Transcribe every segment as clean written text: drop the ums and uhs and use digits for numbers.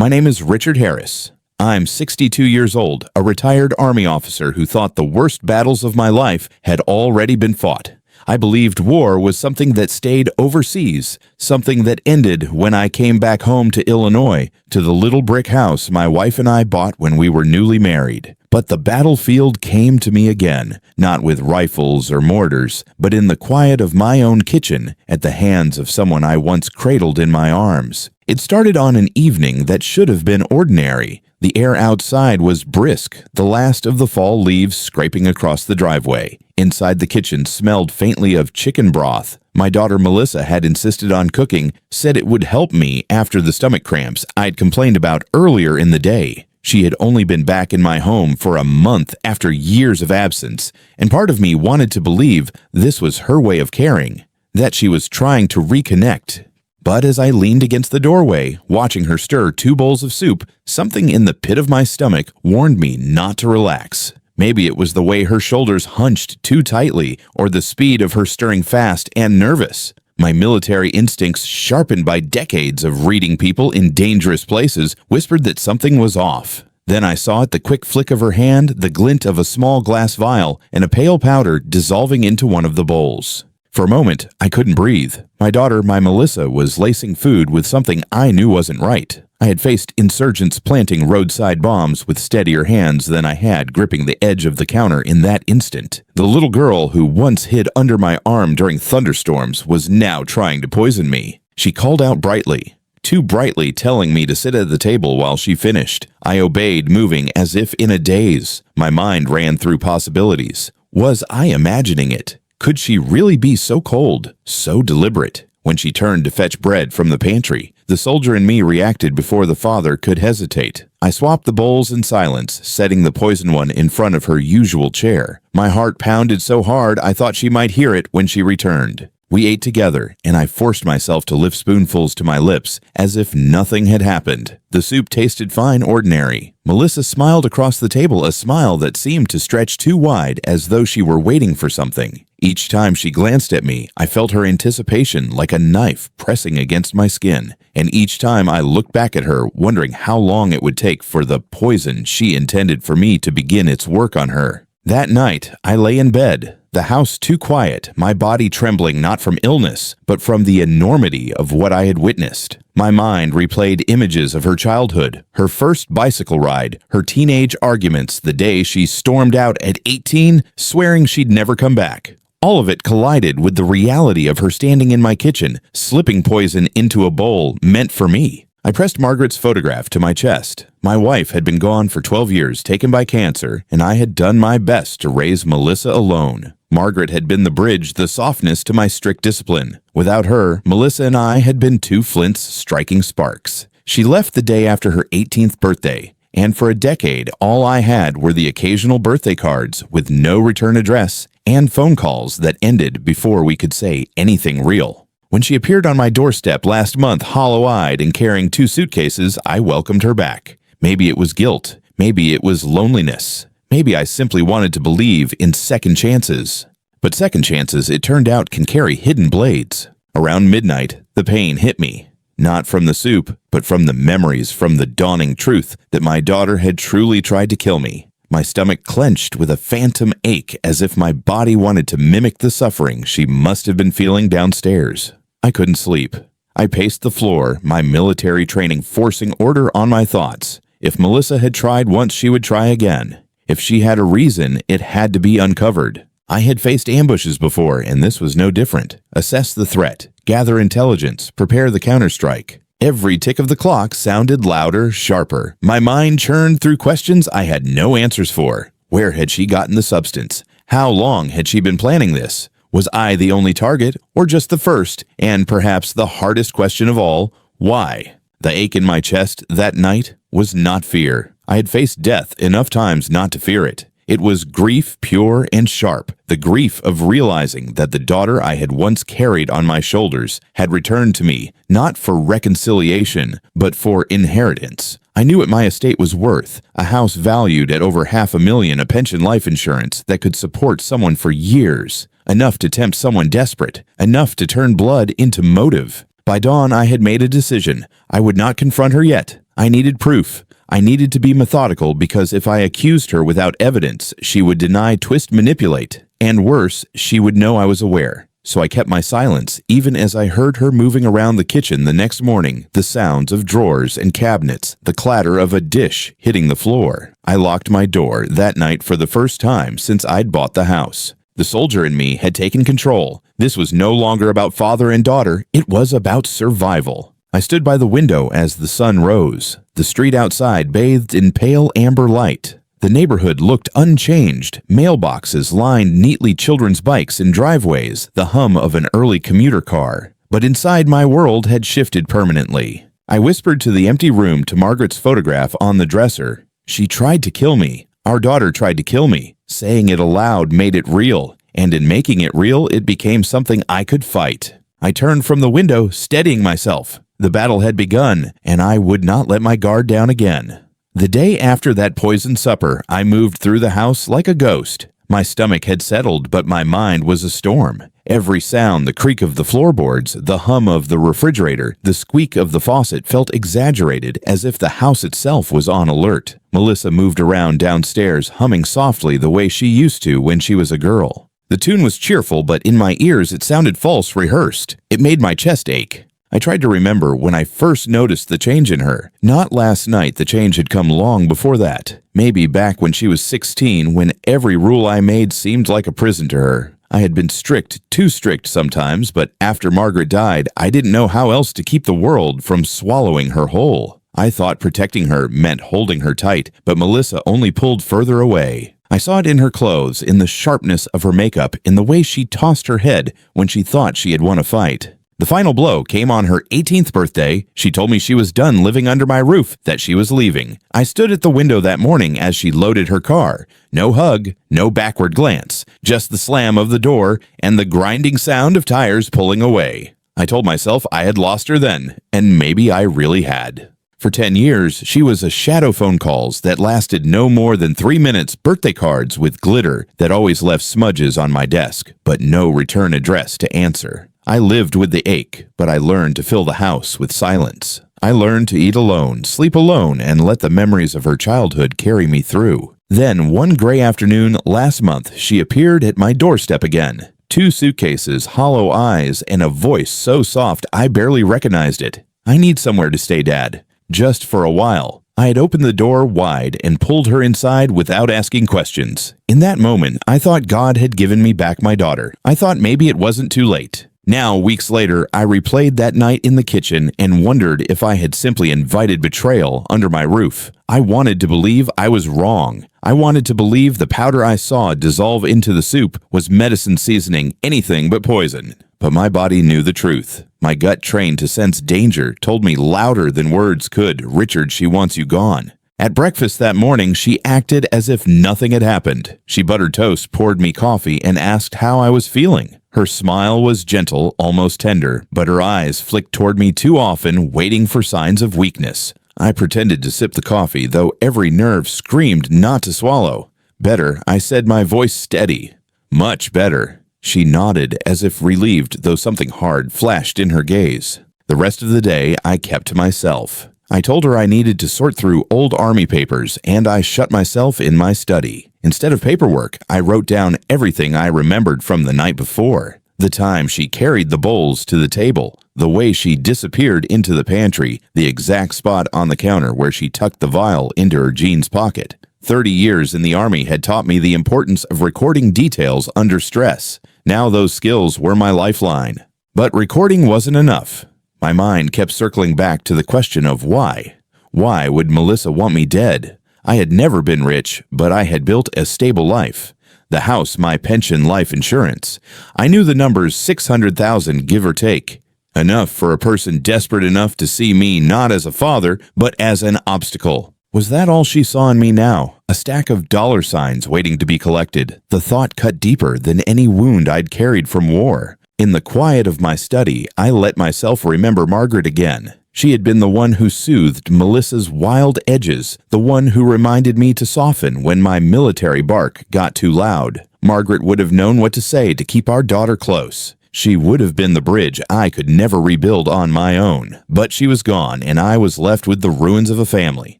My name is Richard Harris. I'm 62 years old, a retired Army officer who thought the worst battles of my life had already been fought. I believed war was something that stayed overseas, something that ended when I came back home to Illinois, to the little brick house my wife and I bought when we were newly married. But the battlefield came to me again, not with rifles or mortars, but in the quiet of my own kitchen, at the hands of someone I once cradled in my arms. It started on an evening that should have been ordinary. The air outside was brisk, the last of the fall leaves scraping across the driveway. Inside the kitchen smelled faintly of chicken broth. My daughter Melissa had insisted on cooking, said it would help me after the stomach cramps I'd complained about earlier in the day. She had only been back in my home for a month after years of absence, and part of me wanted to believe this was her way of caring, that she was trying to reconnect. But as I leaned against the doorway, watching her stir 2 bowls of soup, something in the pit of my stomach warned me not to relax. Maybe it was the way her shoulders hunched too tightly, or the speed of her stirring fast and nervous. My military instincts, sharpened by decades of reading people in dangerous places, whispered that something was off. Then I saw at the quick flick of her hand the glint of a small glass vial and a pale powder dissolving into one of the bowls. For a moment, I couldn't breathe. My daughter, Melissa, was lacing food with something I knew wasn't right. I had faced insurgents planting roadside bombs with steadier hands than I had gripping the edge of the counter in that instant. The little girl who once hid under my arm during thunderstorms was now trying to poison me. She called out brightly, too brightly, telling me to sit at the table while she finished. I obeyed, moving as if in a daze. My mind ran through possibilities. Was I imagining it? Could she really be so cold, so deliberate? When she turned to fetch bread from the pantry, the soldier in me reacted before the father could hesitate. I swapped the bowls in silence, setting the poison one in front of her usual chair. My heart pounded so hard I thought she might hear it when she returned. We ate together, and I forced myself to lift spoonfuls to my lips, as if nothing had happened. The soup tasted fine, ordinary. Melissa smiled across the table, a smile that seemed to stretch too wide, as though she were waiting for something. Each time she glanced at me, I felt her anticipation like a knife pressing against my skin. And each time I looked back at her, wondering how long it would take for the poison she intended for me to begin its work on her. That night, I lay in bed, the house too quiet, my body trembling not from illness, but from the enormity of what I had witnessed. My mind replayed images of her childhood, her first bicycle ride, her teenage arguments the day she stormed out at 18, swearing she'd never come back. All of it collided with the reality of her standing in my kitchen, slipping poison into a bowl meant for me. I pressed Margaret's photograph to my chest. My wife had been gone for 12 years, taken by cancer, and I had done my best to raise Melissa alone. Margaret had been the bridge, the softness to my strict discipline. Without her, Melissa and I had been 2 flints striking sparks. She left the day after her 18th birthday, and for a decade, all I had were the occasional birthday cards with no return address and phone calls that ended before we could say anything real. When she appeared on my doorstep last month, hollow-eyed and carrying 2 suitcases, I welcomed her back. Maybe it was guilt. Maybe it was loneliness. Maybe I simply wanted to believe in second chances. But second chances, it turned out, can carry hidden blades. Around midnight, the pain hit me. Not from the soup, but from the memories, from the dawning truth that my daughter had truly tried to kill me. My stomach clenched with a phantom ache, as if my body wanted to mimic the suffering she must have been feeling downstairs. I couldn't sleep. I paced the floor, my military training forcing order on my thoughts. If Melissa had tried once, she would try again. If she had a reason, it had to be uncovered. I had faced ambushes before, and this was no different. Assess the threat, gather intelligence, prepare the counterstrike. Every tick of the clock sounded louder, sharper. My mind churned through questions I had no answers for. Where had she gotten the substance? How long had she been planning this? Was I the only target, or just the first, and perhaps the hardest question of all, why? The ache in my chest that night was not fear. I had faced death enough times not to fear it. It was grief, pure and sharp, the grief of realizing that the daughter I had once carried on my shoulders had returned to me, not for reconciliation, but for inheritance. I knew what my estate was worth, a house valued at over $500,000, a pension life insurance that could support someone for years, enough to tempt someone desperate, enough to turn blood into motive. By dawn, I had made a decision. I would not confront her yet. I needed proof. I needed to be methodical because if I accused her without evidence, she would deny, twist, manipulate. And worse, she would know I was aware. So I kept my silence, even as I heard her moving around the kitchen the next morning, the sounds of drawers and cabinets, the clatter of a dish hitting the floor. I locked my door that night for the first time since I'd bought the house. The soldier in me had taken control. This was no longer about father and daughter, it was about survival. I stood by the window as the sun rose. The street outside bathed in pale amber light. The neighborhood looked unchanged, mailboxes lined neatly, children's bikes in driveways, the hum of an early commuter car. But inside, my world had shifted permanently. I whispered to the empty room to Margaret's photograph on the dresser. She tried to kill me. Our daughter tried to kill me. Saying it aloud made it real, and in making it real, it became something I could fight. I turned from the window, steadying myself. The battle had begun, and I would not let my guard down again. The day after that poisoned supper, I moved through the house like a ghost. My stomach had settled, but my mind was a storm. Every sound, the creak of the floorboards, the hum of the refrigerator, the squeak of the faucet felt exaggerated, as if the house itself was on alert. Melissa moved around downstairs, humming softly the way she used to when she was a girl. The tune was cheerful, but in my ears it sounded false, rehearsed. It made my chest ache. I tried to remember when I first noticed the change in her. Not last night, the change had come long before that. Maybe back when she was 16, when every rule I made seemed like a prison to her. I had been strict, too strict sometimes, but after Margaret died, I didn't know how else to keep the world from swallowing her whole. I thought protecting her meant holding her tight, but Melissa only pulled further away. I saw it in her clothes, in the sharpness of her makeup, in the way she tossed her head when she thought she had won a fight. The final blow came on her 18th birthday. She told me she was done living under my roof, that she was leaving. I stood at the window that morning as she loaded her car. No hug, no backward glance, just the slam of the door and the grinding sound of tires pulling away. I told myself I had lost her then, and maybe I really had. For 10 years, she was a shadow phone calls that lasted no more than 3 minutes, birthday cards with glitter that always left smudges on my desk, but no return address to answer. I lived with the ache, but I learned to fill the house with silence. I learned to eat alone, sleep alone, and let the memories of her childhood carry me through. Then, one gray afternoon last month, she appeared at my doorstep again. 2 suitcases, hollow eyes, and a voice so soft I barely recognized it. "I need somewhere to stay, Dad. Just for a while." I had opened the door wide and pulled her inside without asking questions. In that moment, I thought God had given me back my daughter. I thought maybe it wasn't too late. Now, weeks later, I replayed that night in the kitchen and wondered if I had simply invited betrayal under my roof. I wanted to believe I was wrong. I wanted to believe the powder I saw dissolve into the soup was medicine seasoning anything but poison. But my body knew the truth. My gut, trained to sense danger, told me louder than words could, "Richard, she wants you gone." At breakfast that morning, she acted as if nothing had happened. She buttered toast, poured me coffee, and asked how I was feeling. Her smile was gentle, almost tender, but her eyes flicked toward me too often, waiting for signs of weakness. I pretended to sip the coffee, though every nerve screamed not to swallow. "Better," I said, my voice steady. "Much better." She nodded, as if relieved, though something hard flashed in her gaze. The rest of the day, I kept to myself. I told her I needed to sort through old army papers, and I shut myself in my study. Instead of paperwork, I wrote down everything I remembered from the night before. The time she carried the bowls to the table, the way she disappeared into the pantry, the exact spot on the counter where she tucked the vial into her jeans pocket. 30 years in the Army had taught me the importance of recording details under stress. Now those skills were my lifeline. But recording wasn't enough. My mind kept circling back to the question of why. Why would Melissa want me dead? I had never been rich, but I had built a stable life. The house, my pension, life insurance. I knew the numbers, 600,000, give or take. Enough for a person desperate enough to see me not as a father, but as an obstacle. Was that all she saw in me now? A stack of dollar signs waiting to be collected. The thought cut deeper than any wound I'd carried from war. In the quiet of my study, I let myself remember Margaret again. She had been the one who soothed Melissa's wild edges, the one who reminded me to soften when my military bark got too loud. Margaret would have known what to say to keep our daughter close. She would have been the bridge I could never rebuild on my own, but she was gone and I was left with the ruins of a family.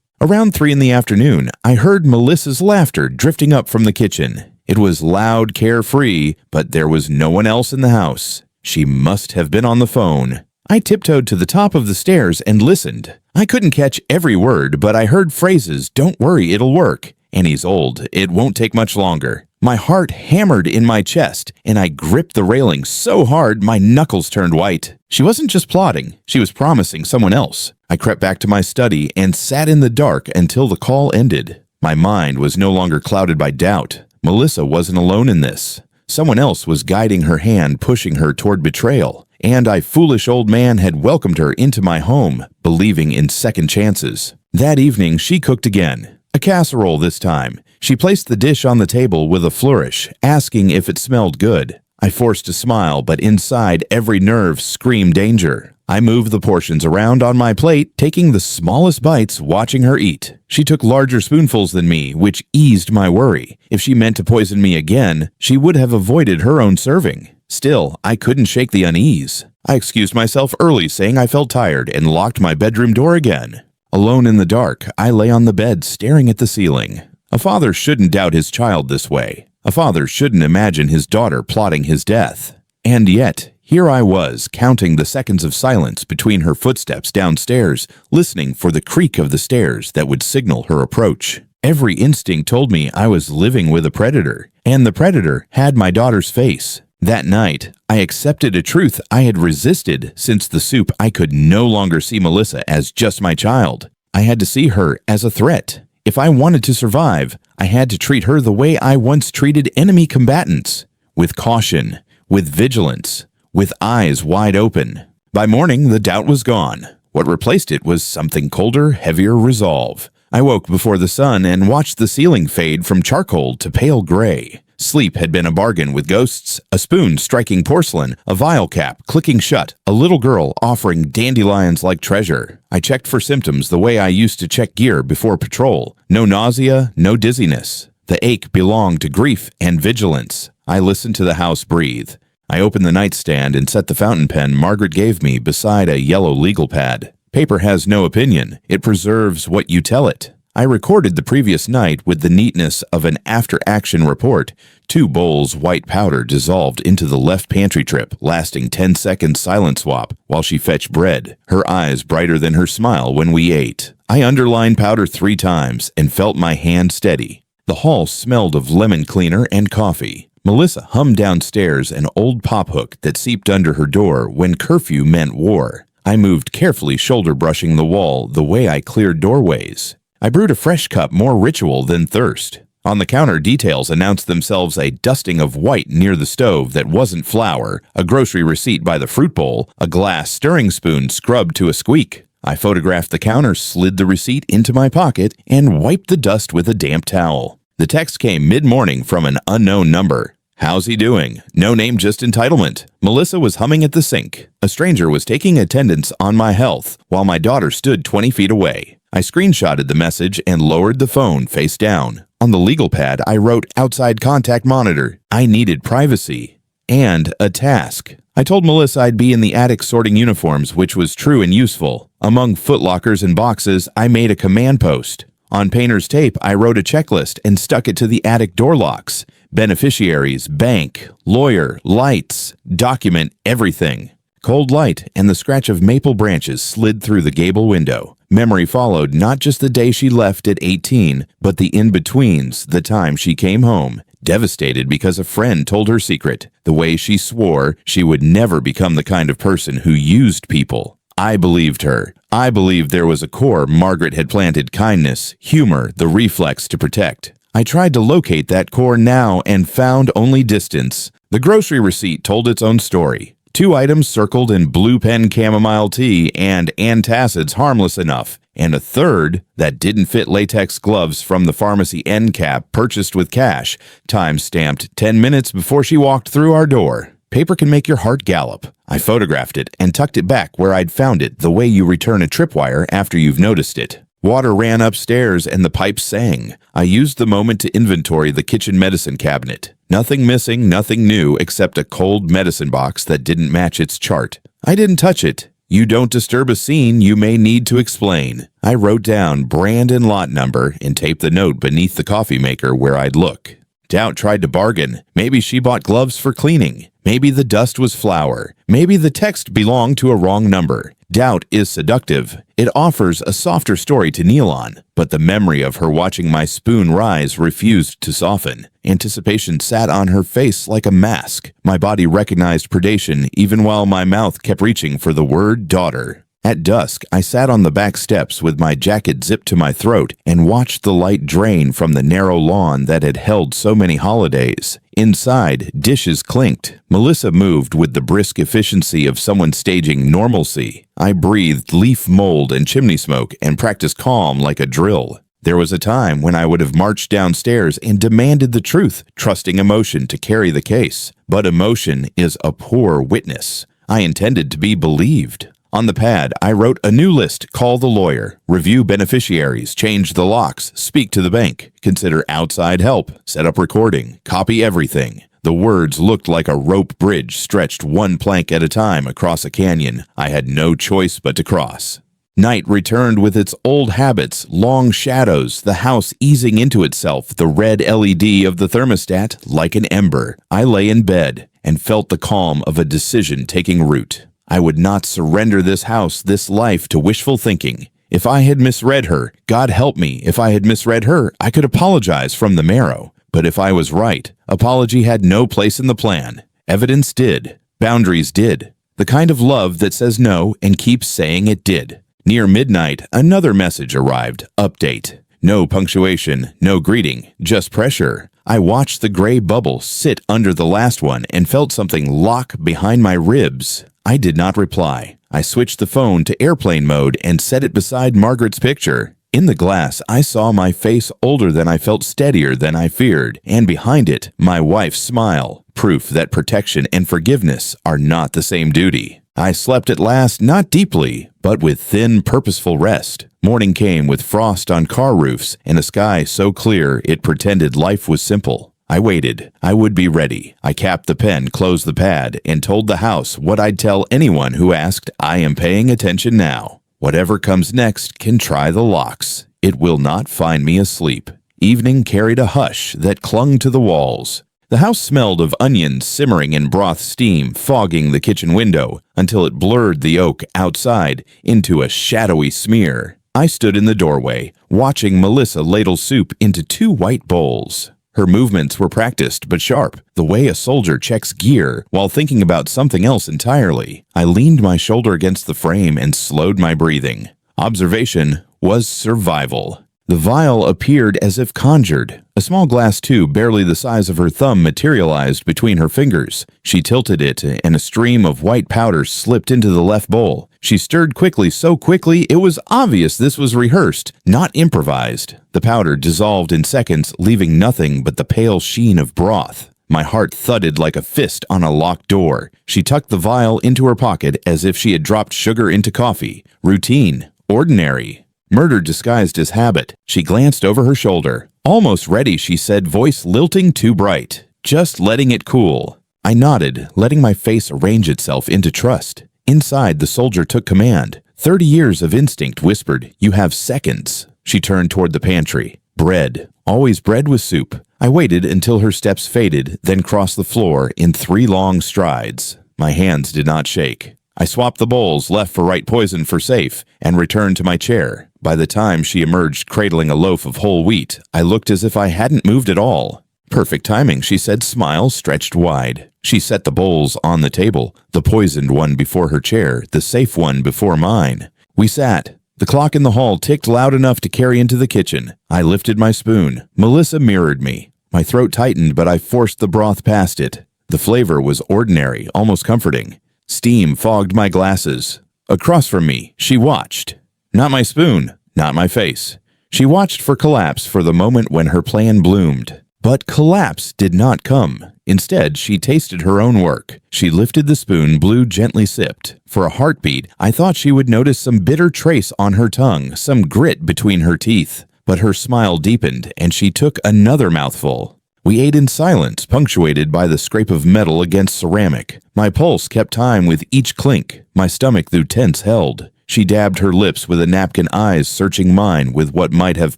Around 3 in the afternoon, I heard Melissa's laughter drifting up from the kitchen. It was loud, carefree, but there was no one else in the house. She must have been on the phone. I tiptoed to the top of the stairs and listened. I couldn't catch every word, but I heard phrases, "Don't worry, it'll work. Annie's old. It won't take much longer." My heart hammered in my chest, and I gripped the railing so hard my knuckles turned white. She wasn't just plotting. She was promising someone else. I crept back to my study and sat in the dark until the call ended. My mind was no longer clouded by doubt. Melissa wasn't alone in this. Someone else was guiding her hand, pushing her toward betrayal. And I, foolish old man, had welcomed her into my home, believing in second chances. That evening, she cooked again. A casserole this time. She placed the dish on the table with a flourish, asking if it smelled good. I forced a smile, but inside every nerve screamed danger. I moved the portions around on my plate, taking the smallest bites, watching her eat. She took larger spoonfuls than me, which eased my worry. If she meant to poison me again, she would have avoided her own serving. Still, I couldn't shake the unease. I excused myself early, saying I felt tired, and locked my bedroom door again. Alone in the dark, I lay on the bed staring at the ceiling. A father shouldn't doubt his child this way. A father shouldn't imagine his daughter plotting his death. And yet, here I was, counting the seconds of silence between her footsteps downstairs, listening for the creak of the stairs that would signal her approach. Every instinct told me I was living with a predator, and the predator had my daughter's face. That night, I accepted a truth I had resisted since the soup. I could no longer see Melissa as just my child. I had to see her as a threat. If I wanted to survive, I had to treat her the way I once treated enemy combatants, with caution, with vigilance, with eyes wide open. By morning, the doubt was gone. What replaced it was something colder, heavier resolve. I woke before the sun and watched the ceiling fade from charcoal to pale gray. Sleep had been a bargain with ghosts, a spoon striking porcelain, a vial cap clicking shut, a little girl offering dandelions like treasure. I checked for symptoms the way I used to check gear before patrol. No nausea, no dizziness. The ache belonged to grief and vigilance. I listened to the house breathe. I opened the nightstand and set the fountain pen Margaret gave me beside a yellow legal pad. Paper has no opinion. It preserves what you tell it. I recorded the previous night with the neatness of an after-action report. 2 bowls white powder dissolved into the left pantry trip, lasting 10-second silent swap while she fetched bread, her eyes brighter than her smile when we ate. I underlined powder 3 times and felt my hand steady. The hall smelled of lemon cleaner and coffee. Melissa hummed downstairs an old pop hook that seeped under her door when curfew meant war. I moved carefully, shoulder brushing the wall the way I cleared doorways. I brewed a fresh cup, more ritual than thirst. On the counter, details announced themselves: a dusting of white near the stove that wasn't flour, a grocery receipt by the fruit bowl, a glass stirring spoon scrubbed to a squeak. I photographed the counter, slid the receipt into my pocket, and wiped the dust with a damp towel. The text came mid-morning from an unknown number. "How's he doing? No name, just entitlement." Melissa was humming at the sink. A stranger was taking attendance on my health, while my daughter stood 20 feet away. I screenshotted the message and lowered the phone face down. On the legal pad, I wrote "outside contact monitor." I needed privacy. And a task. I told Melissa I'd be in the attic sorting uniforms, which was true and useful. Among footlockers and boxes, I made a command post. On painter's tape, I wrote a checklist and stuck it to the attic door locks. Beneficiaries, bank, lawyer, lights, document everything. Cold light and the scratch of maple branches slid through the gable window. Memory followed, not just the day she left at 18, but the in-betweens, the time she came home, devastated because a friend told her secret, the way she swore she would never become the kind of person who used people. I believed her. I believed there was a core Margaret had planted: kindness, humor, the reflex to protect. I tried to locate that core now and found only distance. The grocery receipt told its own story. 2 items circled in blue pen chamomile tea and antacids harmless enough, and a third that didn't fit latex gloves from the pharmacy end cap purchased with cash, time stamped 10 minutes before she walked through our door. Paper can make your heart gallop. I photographed it and tucked it back where I'd found it, the way you return a tripwire after you've noticed it. Water ran upstairs and the pipes sang. I used the moment to inventory the kitchen medicine cabinet. Nothing missing, nothing new except a cold medicine box that didn't match its chart. I didn't touch it. You don't disturb a scene you may need to explain. I wrote down brand and lot number and taped the note beneath the coffee maker where I'd look. Doubt tried to bargain. Maybe she bought gloves for cleaning. Maybe the dust was flour. Maybe the text belonged to a wrong number. Doubt is seductive. It offers a softer story to kneel on, but the memory of her watching my spoon rise refused to soften. Anticipation sat on her face like a mask. My body recognized predation even while my mouth kept reaching for the word daughter. At dusk, I sat on the back steps with my jacket zipped to my throat and watched the light drain from the narrow lawn that had held so many holidays. Inside, dishes clinked. Melissa moved with the brisk efficiency of someone staging normalcy. I breathed leaf mold and chimney smoke and practiced calm like a drill. There was a time when I would have marched downstairs and demanded the truth, trusting emotion to carry the case. But emotion is a poor witness. I intended to be believed. On the pad, I wrote a new list: call the lawyer, review beneficiaries, change the locks, speak to the bank, consider outside help, set up recording, copy everything. The words looked like a rope bridge stretched one plank at a time across a canyon I had no choice but to cross. Night returned with its old habits, long shadows, the house easing into itself, the red LED of the thermostat like an ember. I lay in bed and felt the calm of a decision taking root. I would not surrender this house, this life, to wishful thinking. If I had misread her, God help me, if I had misread her, I could apologize from the marrow. But if I was right, apology had no place in the plan. Evidence did. Boundaries did. The kind of love that says no and keeps saying it did. Near midnight, another message arrived. Update. No punctuation, no greeting, just pressure. I watched the gray bubble sit under the last one and felt something lock behind my ribs. I did not reply. I switched the phone to airplane mode and set it beside Margaret's picture. In the glass, I saw my face older than I felt, steadier than I feared, and behind it, my wife's smile, proof that protection and forgiveness are not the same duty. I slept at last, not deeply, but with thin, purposeful rest. Morning came with frost on car roofs and a sky so clear it pretended life was simple. I waited. I would be ready. I capped the pen, closed the pad, and told the house what I'd tell anyone who asked. I am paying attention now. Whatever comes next can try the locks. It will not find me asleep. Evening carried a hush that clung to the walls. The house smelled of onions simmering in broth steam, fogging the kitchen window until it blurred the oak outside into a shadowy smear. I stood in the doorway, watching Melissa ladle soup into 2 white bowls. Her movements were practiced but sharp, the way a soldier checks gear while thinking about something else entirely. I leaned my shoulder against the frame and slowed my breathing. Observation was survival. The vial appeared as if conjured. A small glass tube barely the size of her thumb materialized between her fingers. She tilted it, and a stream of white powder slipped into the left bowl. She stirred quickly, so quickly it was obvious this was rehearsed, not improvised. The powder dissolved in seconds, leaving nothing but the pale sheen of broth. My heart thudded like a fist on a locked door. She tucked the vial into her pocket as if she had dropped sugar into coffee. Routine. Ordinary. Murder disguised as habit. She glanced over her shoulder. Almost ready, she said, voice lilting too bright. Just letting it cool. I nodded, letting my face arrange itself into trust. Inside, the soldier took command. 30 years of instinct whispered, "You have seconds." She turned toward the pantry. Bread. Always bread with soup. I waited until her steps faded, then crossed the floor in 3 long strides. My hands did not shake. I swapped the bowls, left for right poison for safe, and returned to my chair. By the time she emerged cradling a loaf of whole wheat, I looked as if I hadn't moved at all. Perfect timing, she said, smile stretched wide. She set the bowls on the table, the poisoned one before her chair, the safe one before mine. We sat. The clock in the hall ticked loud enough to carry into the kitchen. I lifted my spoon. Melissa mirrored me. My throat tightened, but I forced the broth past it. The flavor was ordinary, almost comforting. Steam fogged my glasses. Across from me, she watched. Not my spoon, not my face. She watched for collapse for the moment when her plan bloomed. But collapse did not come. Instead, she tasted her own work. She lifted the spoon, blew, gently sipped. For a heartbeat, I thought she would notice some bitter trace on her tongue, some grit between her teeth. But her smile deepened, and she took another mouthful. We ate in silence, punctuated by the scrape of metal against ceramic. My pulse kept time with each clink. My stomach, through tense, held. She dabbed her lips with a napkin, eyes searching mine with what might have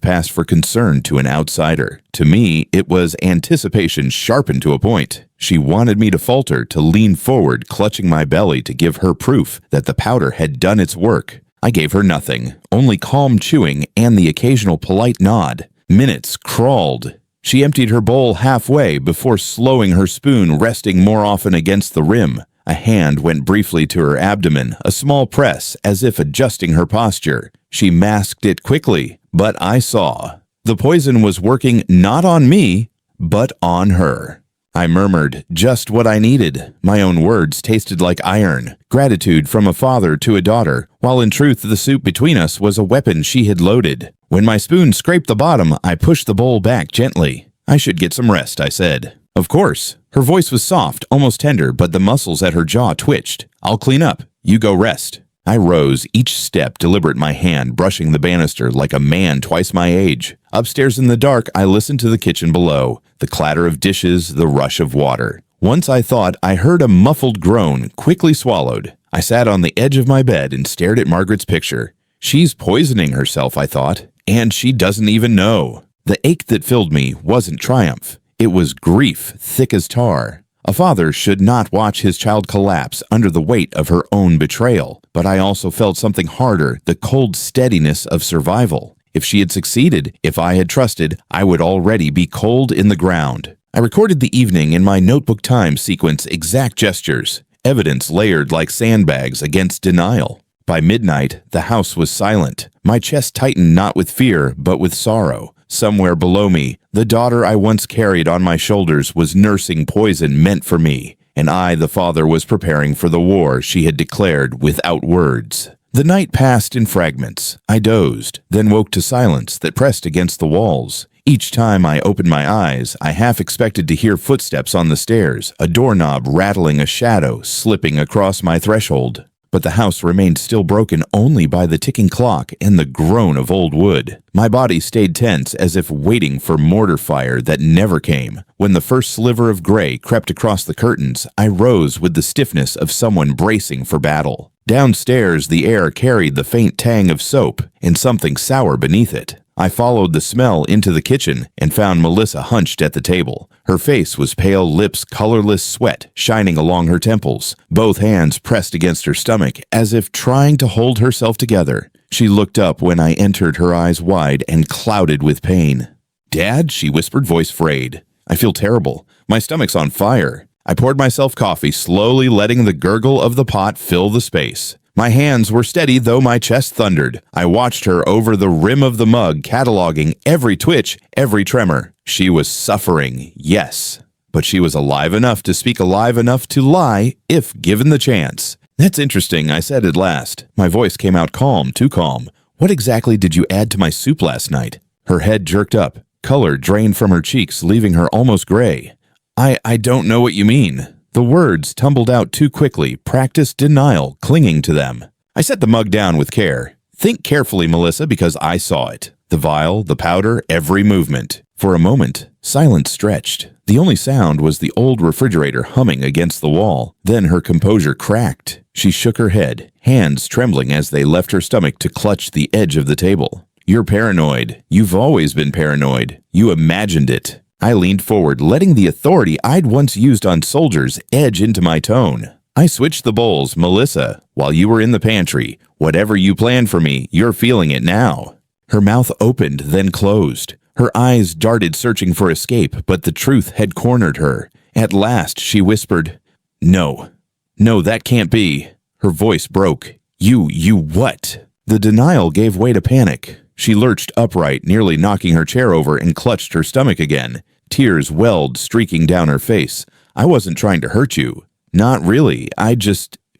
passed for concern to an outsider. To me, it was anticipation sharpened to a point. She wanted me to falter, to lean forward, clutching my belly to give her proof that the powder had done its work. I gave her nothing, only calm chewing and the occasional polite nod. Minutes crawled. She emptied her bowl halfway before slowing her spoon, resting more often against the rim. A hand went briefly to her abdomen, a small press, as if adjusting her posture. She masked it quickly, but I saw. The poison was working not on me, but on her. I murmured, just what I needed. My own words tasted like iron, gratitude from a father to a daughter, while in truth the soup between us was a weapon she had loaded. When my spoon scraped the bottom, I pushed the bowl back gently. I should get some rest, I said. Of course. Her voice was soft, almost tender, but the muscles at her jaw twitched. I'll clean up. You go rest. I rose, each step deliberate, my hand brushing the banister like a man twice my age. Upstairs in the dark, I listened to the kitchen below, the clatter of dishes, the rush of water. Once I thought I heard a muffled groan, quickly swallowed. I sat on the edge of my bed and stared at Margaret's picture. She's poisoning herself, I thought, and she doesn't even know. The ache that filled me wasn't triumph. It was grief, thick as tar. A father should not watch his child collapse under the weight of her own betrayal, but I also felt something harder, the cold steadiness of survival. If she had succeeded, if I had trusted, I would already be cold in the ground. I recorded the evening in my notebook time sequence, exact gestures, evidence layered like sandbags against denial. By midnight, the house was silent. My chest tightened not with fear, but with sorrow. Somewhere below me, the daughter I once carried on my shoulders was nursing poison meant for me, and I, the father, was preparing for the war she had declared without words. The night passed in fragments. I dozed, then woke to silence that pressed against the walls. Each time I opened my eyes, I half expected to hear footsteps on the stairs, a doorknob rattling, a shadow slipping across my threshold. But the house remained still, broken only by the ticking clock and the groan of old wood. My body stayed tense, as if waiting for mortar fire that never came. When the first sliver of gray crept across the curtains, I rose with the stiffness of someone bracing for battle. Downstairs, the air carried the faint tang of soap and something sour beneath it. I followed the smell into the kitchen and found Melissa hunched at the table. Her face was pale, lips colorless, sweat shining along her temples, both hands pressed against her stomach as if trying to hold herself together. She looked up when I entered, her eyes wide and clouded with pain. "Dad," she whispered, voice frayed. "I feel terrible. My stomach's on fire." I poured myself coffee, slowly letting the gurgle of the pot fill the space. My hands were steady, though my chest thundered. I watched her over the rim of the mug, cataloging every twitch, every tremor. She was suffering, yes. But she was alive enough to speak, alive enough to lie, if given the chance. "That's interesting," I said at last. My voice came out calm, too calm. "What exactly did you add to my soup last night?" Her head jerked up. Color drained from her cheeks, leaving her almost gray. I don't know what you mean." The words tumbled out too quickly, practiced denial clinging to them. I set the mug down with care. "Think carefully, Melissa, because I saw it. The vial, the powder, every movement." For a moment, silence stretched. The only sound was the old refrigerator humming against the wall. Then her composure cracked. She shook her head, hands trembling as they left her stomach to clutch the edge of the table. "You're paranoid. You've always been paranoid. You imagined it." I leaned forward, letting the authority I'd once used on soldiers edge into my tone. "I switched the bowls, Melissa, while you were in the pantry. Whatever you planned for me, you're feeling it now." Her mouth opened, then closed. Her eyes darted, searching for escape, but the truth had cornered her. At last, she whispered, No, that can't be." Her voice broke. You what?" The denial gave way to panic. She lurched upright, nearly knocking her chair over, and clutched her stomach again. Tears welled, streaking down her face. "I wasn't trying to hurt you. Not really.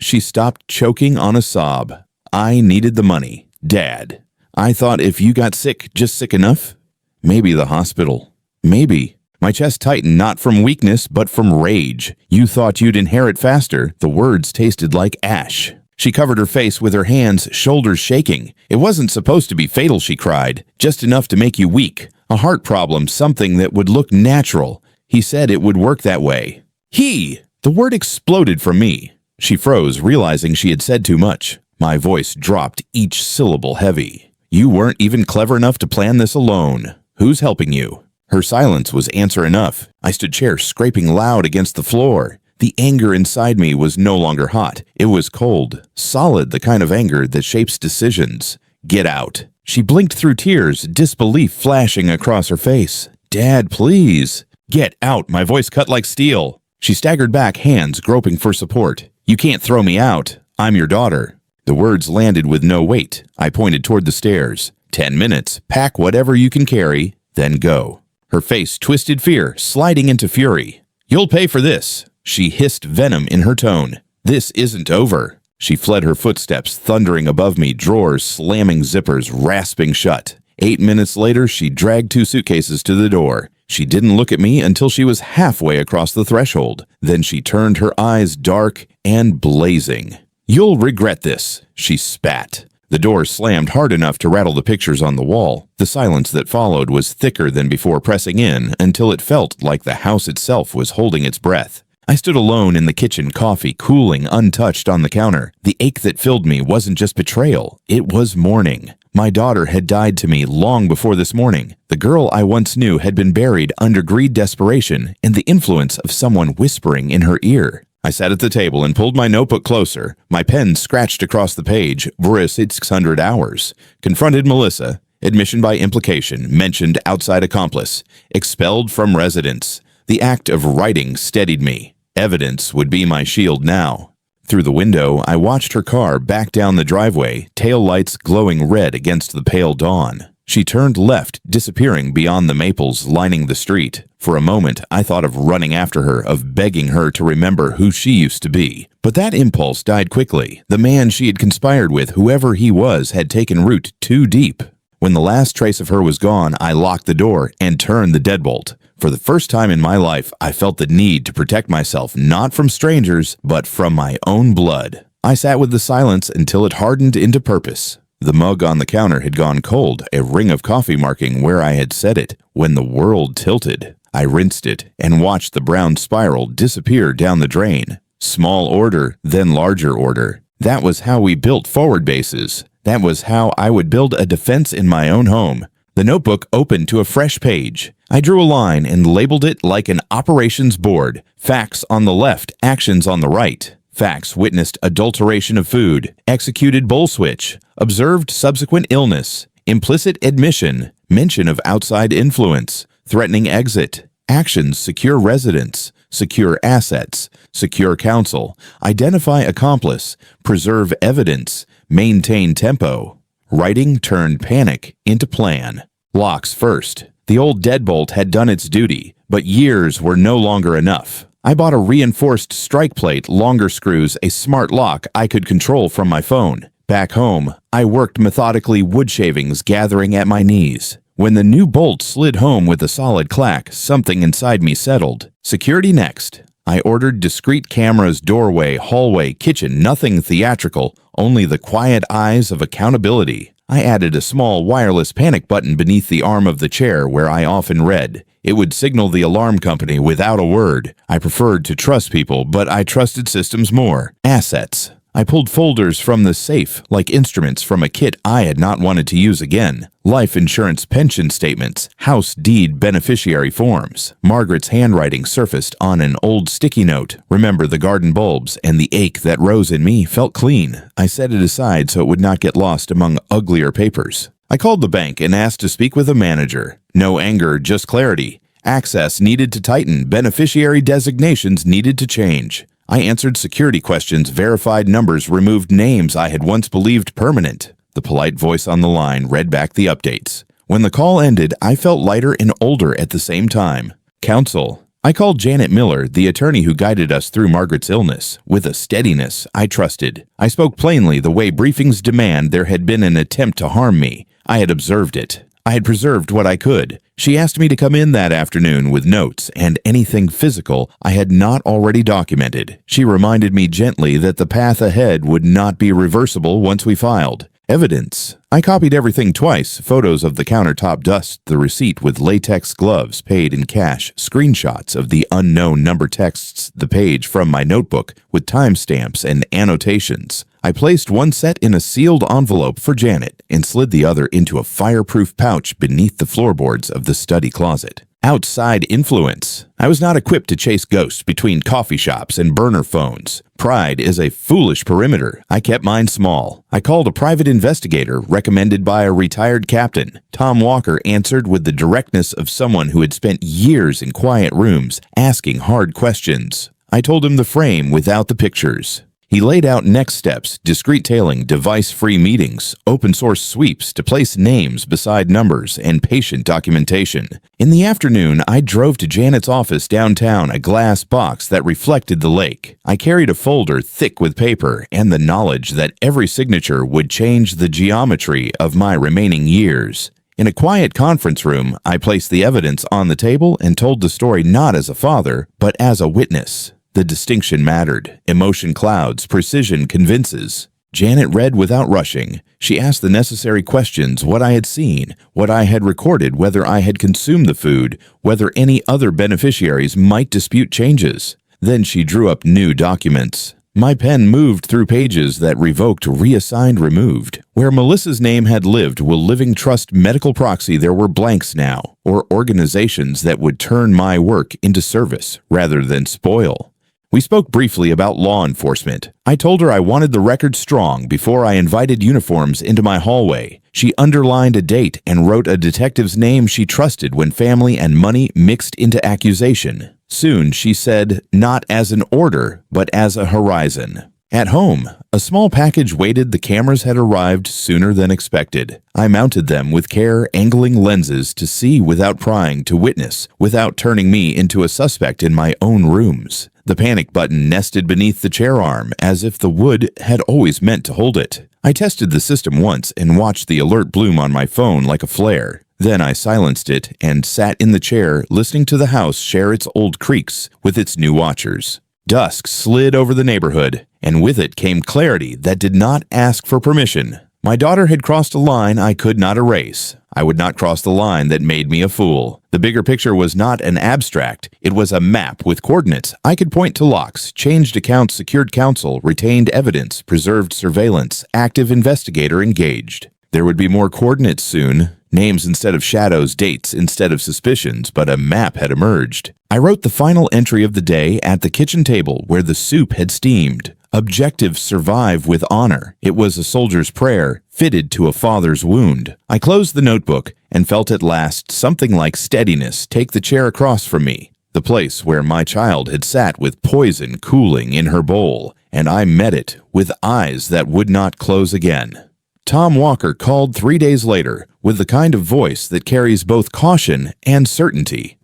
She stopped, choking on a sob. "I needed the money. Dad. I thought if you got sick, just sick enough, maybe the hospital. Maybe." My chest tightened not from weakness, but from rage. You thought you'd inherit faster. The words tasted like ash. She covered her face with her hands, shoulders shaking. It wasn't supposed to be fatal, she cried. Just enough to make you weak. A heart problem, something that would look natural. He said it would work that way. He! The word exploded from me. She froze, realizing she had said too much. My voice dropped, each syllable heavy. You weren't even clever enough to plan this alone. Who's helping you? Her silence was answer enough. I stood chair scraping loud against the floor. The anger inside me was no longer hot. It was cold, solid, the kind of anger that shapes decisions. Get out. She blinked through tears, disbelief flashing across her face. Dad, please. Get out, my voice cut like steel. She staggered back, hands groping for support. You can't throw me out. I'm your daughter. The words landed with no weight. I pointed toward the stairs. 10 minutes. Pack whatever you can carry, then go. Her face twisted fear, sliding into fury. You'll pay for this. She hissed venom in her tone. This isn't over. She fled, her footsteps thundering above me, drawers slamming, zippers rasping shut. 8 minutes later, she dragged 2 suitcases to the door. She didn't look at me until she was halfway across the threshold. Then she turned, her eyes dark and blazing. You'll regret this, she spat. The door slammed hard enough to rattle the pictures on the wall. The silence that followed was thicker than before, pressing in until it felt like the house itself was holding its breath. I stood alone in the kitchen, coffee cooling untouched on the counter. The ache that filled me wasn't just betrayal, it was mourning. My daughter had died to me long before this morning. The girl I once knew had been buried under greed, desperation, and the influence of someone whispering in her ear. I sat at the table and pulled my notebook closer. My pen scratched across the page. 600 hours. Confronted Melissa. Admission by implication. Mentioned outside accomplice. Expelled from residence. The act of writing steadied me. Evidence would be my shield now. Through the window, I watched her car back down the driveway, tail lights glowing red against the pale dawn. She turned left, disappearing beyond the maples lining the street. For a moment, I thought of running after her, of begging her to remember who she used to be. But that impulse died quickly. The man she had conspired with, whoever he was, had taken root too deep. When the last trace of her was gone, I locked the door and turned the deadbolt. For the first time in my life, I felt the need to protect myself, not from strangers, but from my own blood. I sat with the silence until it hardened into purpose. The mug on the counter had gone cold, a ring of coffee marking where I had set it. When the world tilted, I rinsed it and watched the brown spiral disappear down the drain. Small order, then larger order. That was how we built forward bases. That was how I would build a defense in my own home. The notebook opened to a fresh page. I drew a line and labeled it like an operations board. Facts on the left, actions on the right. Facts witnessed adulteration of food, executed bowl switch, observed subsequent illness, implicit admission, mention of outside influence, threatening exit, actions secure residence, secure assets, secure counsel, identify accomplice, preserve evidence, maintain tempo. Writing turned panic into plan. Locks first. The old deadbolt had done its duty, but years were no longer enough. I bought a reinforced strike plate, longer screws, a smart lock I could control from my phone. Back home, I worked methodically, wood shavings gathering at my knees. When the new bolt slid home with a solid clack, something inside me settled. Security next. I ordered discreet cameras, doorway, hallway, kitchen, nothing theatrical, only the quiet eyes of accountability. I added a small wireless panic button beneath the arm of the chair where I often read. It would signal the alarm company without a word. I preferred to trust people, but I trusted systems more. Assets. I pulled folders from the safe, like instruments from a kit I had not wanted to use again. Life insurance pension statements, house deed beneficiary forms. Margaret's handwriting surfaced on an old sticky note. Remember the garden bulbs, and the ache that rose in me felt clean. I set it aside so it would not get lost among uglier papers. I called the bank and asked to speak with a manager. No anger, just clarity. Access needed to tighten, beneficiary designations needed to change. I answered security questions, verified numbers, removed names I had once believed permanent. The polite voice on the line read back the updates. When the call ended, I felt lighter and older at the same time. Counsel. I called Janet Miller, the attorney who guided us through Margaret's illness, with a steadiness I trusted. I spoke plainly the way briefings demand. There had been an attempt to harm me. I had observed it. I had preserved what I could. She asked me to come in that afternoon with notes and anything physical I had not already documented. She reminded me gently that the path ahead would not be reversible once we filed. Evidence. I copied everything twice, photos of the countertop dust, the receipt with latex gloves paid in cash, screenshots of the unknown number texts, the page from my notebook with timestamps and annotations. I placed one set in a sealed envelope for Janet and slid the other into a fireproof pouch beneath the floorboards of the study closet. Outside influence. I was not equipped to chase ghosts between coffee shops and burner phones. Pride is a foolish perimeter. I kept mine small. I called a private investigator recommended by a retired captain. Tom Walker answered with the directness of someone who had spent years in quiet rooms asking hard questions. I told him the frame without the pictures. He laid out next steps, discrete tailing, device-free meetings, open-source sweeps to place names beside numbers, and patient documentation. In the afternoon, I drove to Janet's office downtown, a glass box that reflected the lake. I carried a folder thick with paper and the knowledge that every signature would change the geometry of my remaining years. In a quiet conference room, I placed the evidence on the table and told the story not as a father, but as a witness. The distinction mattered. Emotion clouds, precision convinces. Janet read without rushing. She asked the necessary questions: what I had seen, what I had recorded, whether I had consumed the food, whether any other beneficiaries might dispute changes. Then she drew up new documents. My pen moved through pages that revoked, reassigned, removed. Where Melissa's name had lived, will Living Trust Medical Proxy, there were blanks now, or organizations that would turn my work into service rather than spoil. We spoke briefly about law enforcement. I told her I wanted the record strong before I invited uniforms into my hallway. She underlined a date and wrote a detective's name she trusted when family and money mixed into accusation. Soon, she said, not as an order, but as a horizon. At home, a small package waited. The cameras had arrived sooner than expected. I mounted them with care, angling lenses to see without prying, to witness without turning me into a suspect in my own rooms. The panic button nested beneath the chair arm, as if the wood had always meant to hold it. I tested the system once and watched the alert bloom on my phone like a flare. Then I silenced it and sat in the chair, listening to the house share its old creaks with its new watchers. Dusk slid over the neighborhood, and with it came clarity that did not ask for permission. My daughter had crossed a line I could not erase. I would not cross the line that made me a fool. The bigger picture was not an abstract. It was a map with coordinates. I could point to locks, changed accounts, secured counsel, retained evidence, preserved surveillance, active investigator engaged. There would be more coordinates soon. Names instead of shadows, dates instead of suspicions, but a map had emerged. I wrote the final entry of the day at the kitchen table where the soup had steamed. Objectives survive with honor. It was a soldier's prayer, fitted to a father's wound. I closed the notebook and felt at last something like steadiness take the chair across from me, the place where my child had sat with poison cooling in her bowl, and I met it with eyes that would not close again. Tom Walker called 3 days later with the kind of voice that carries both caution and certainty.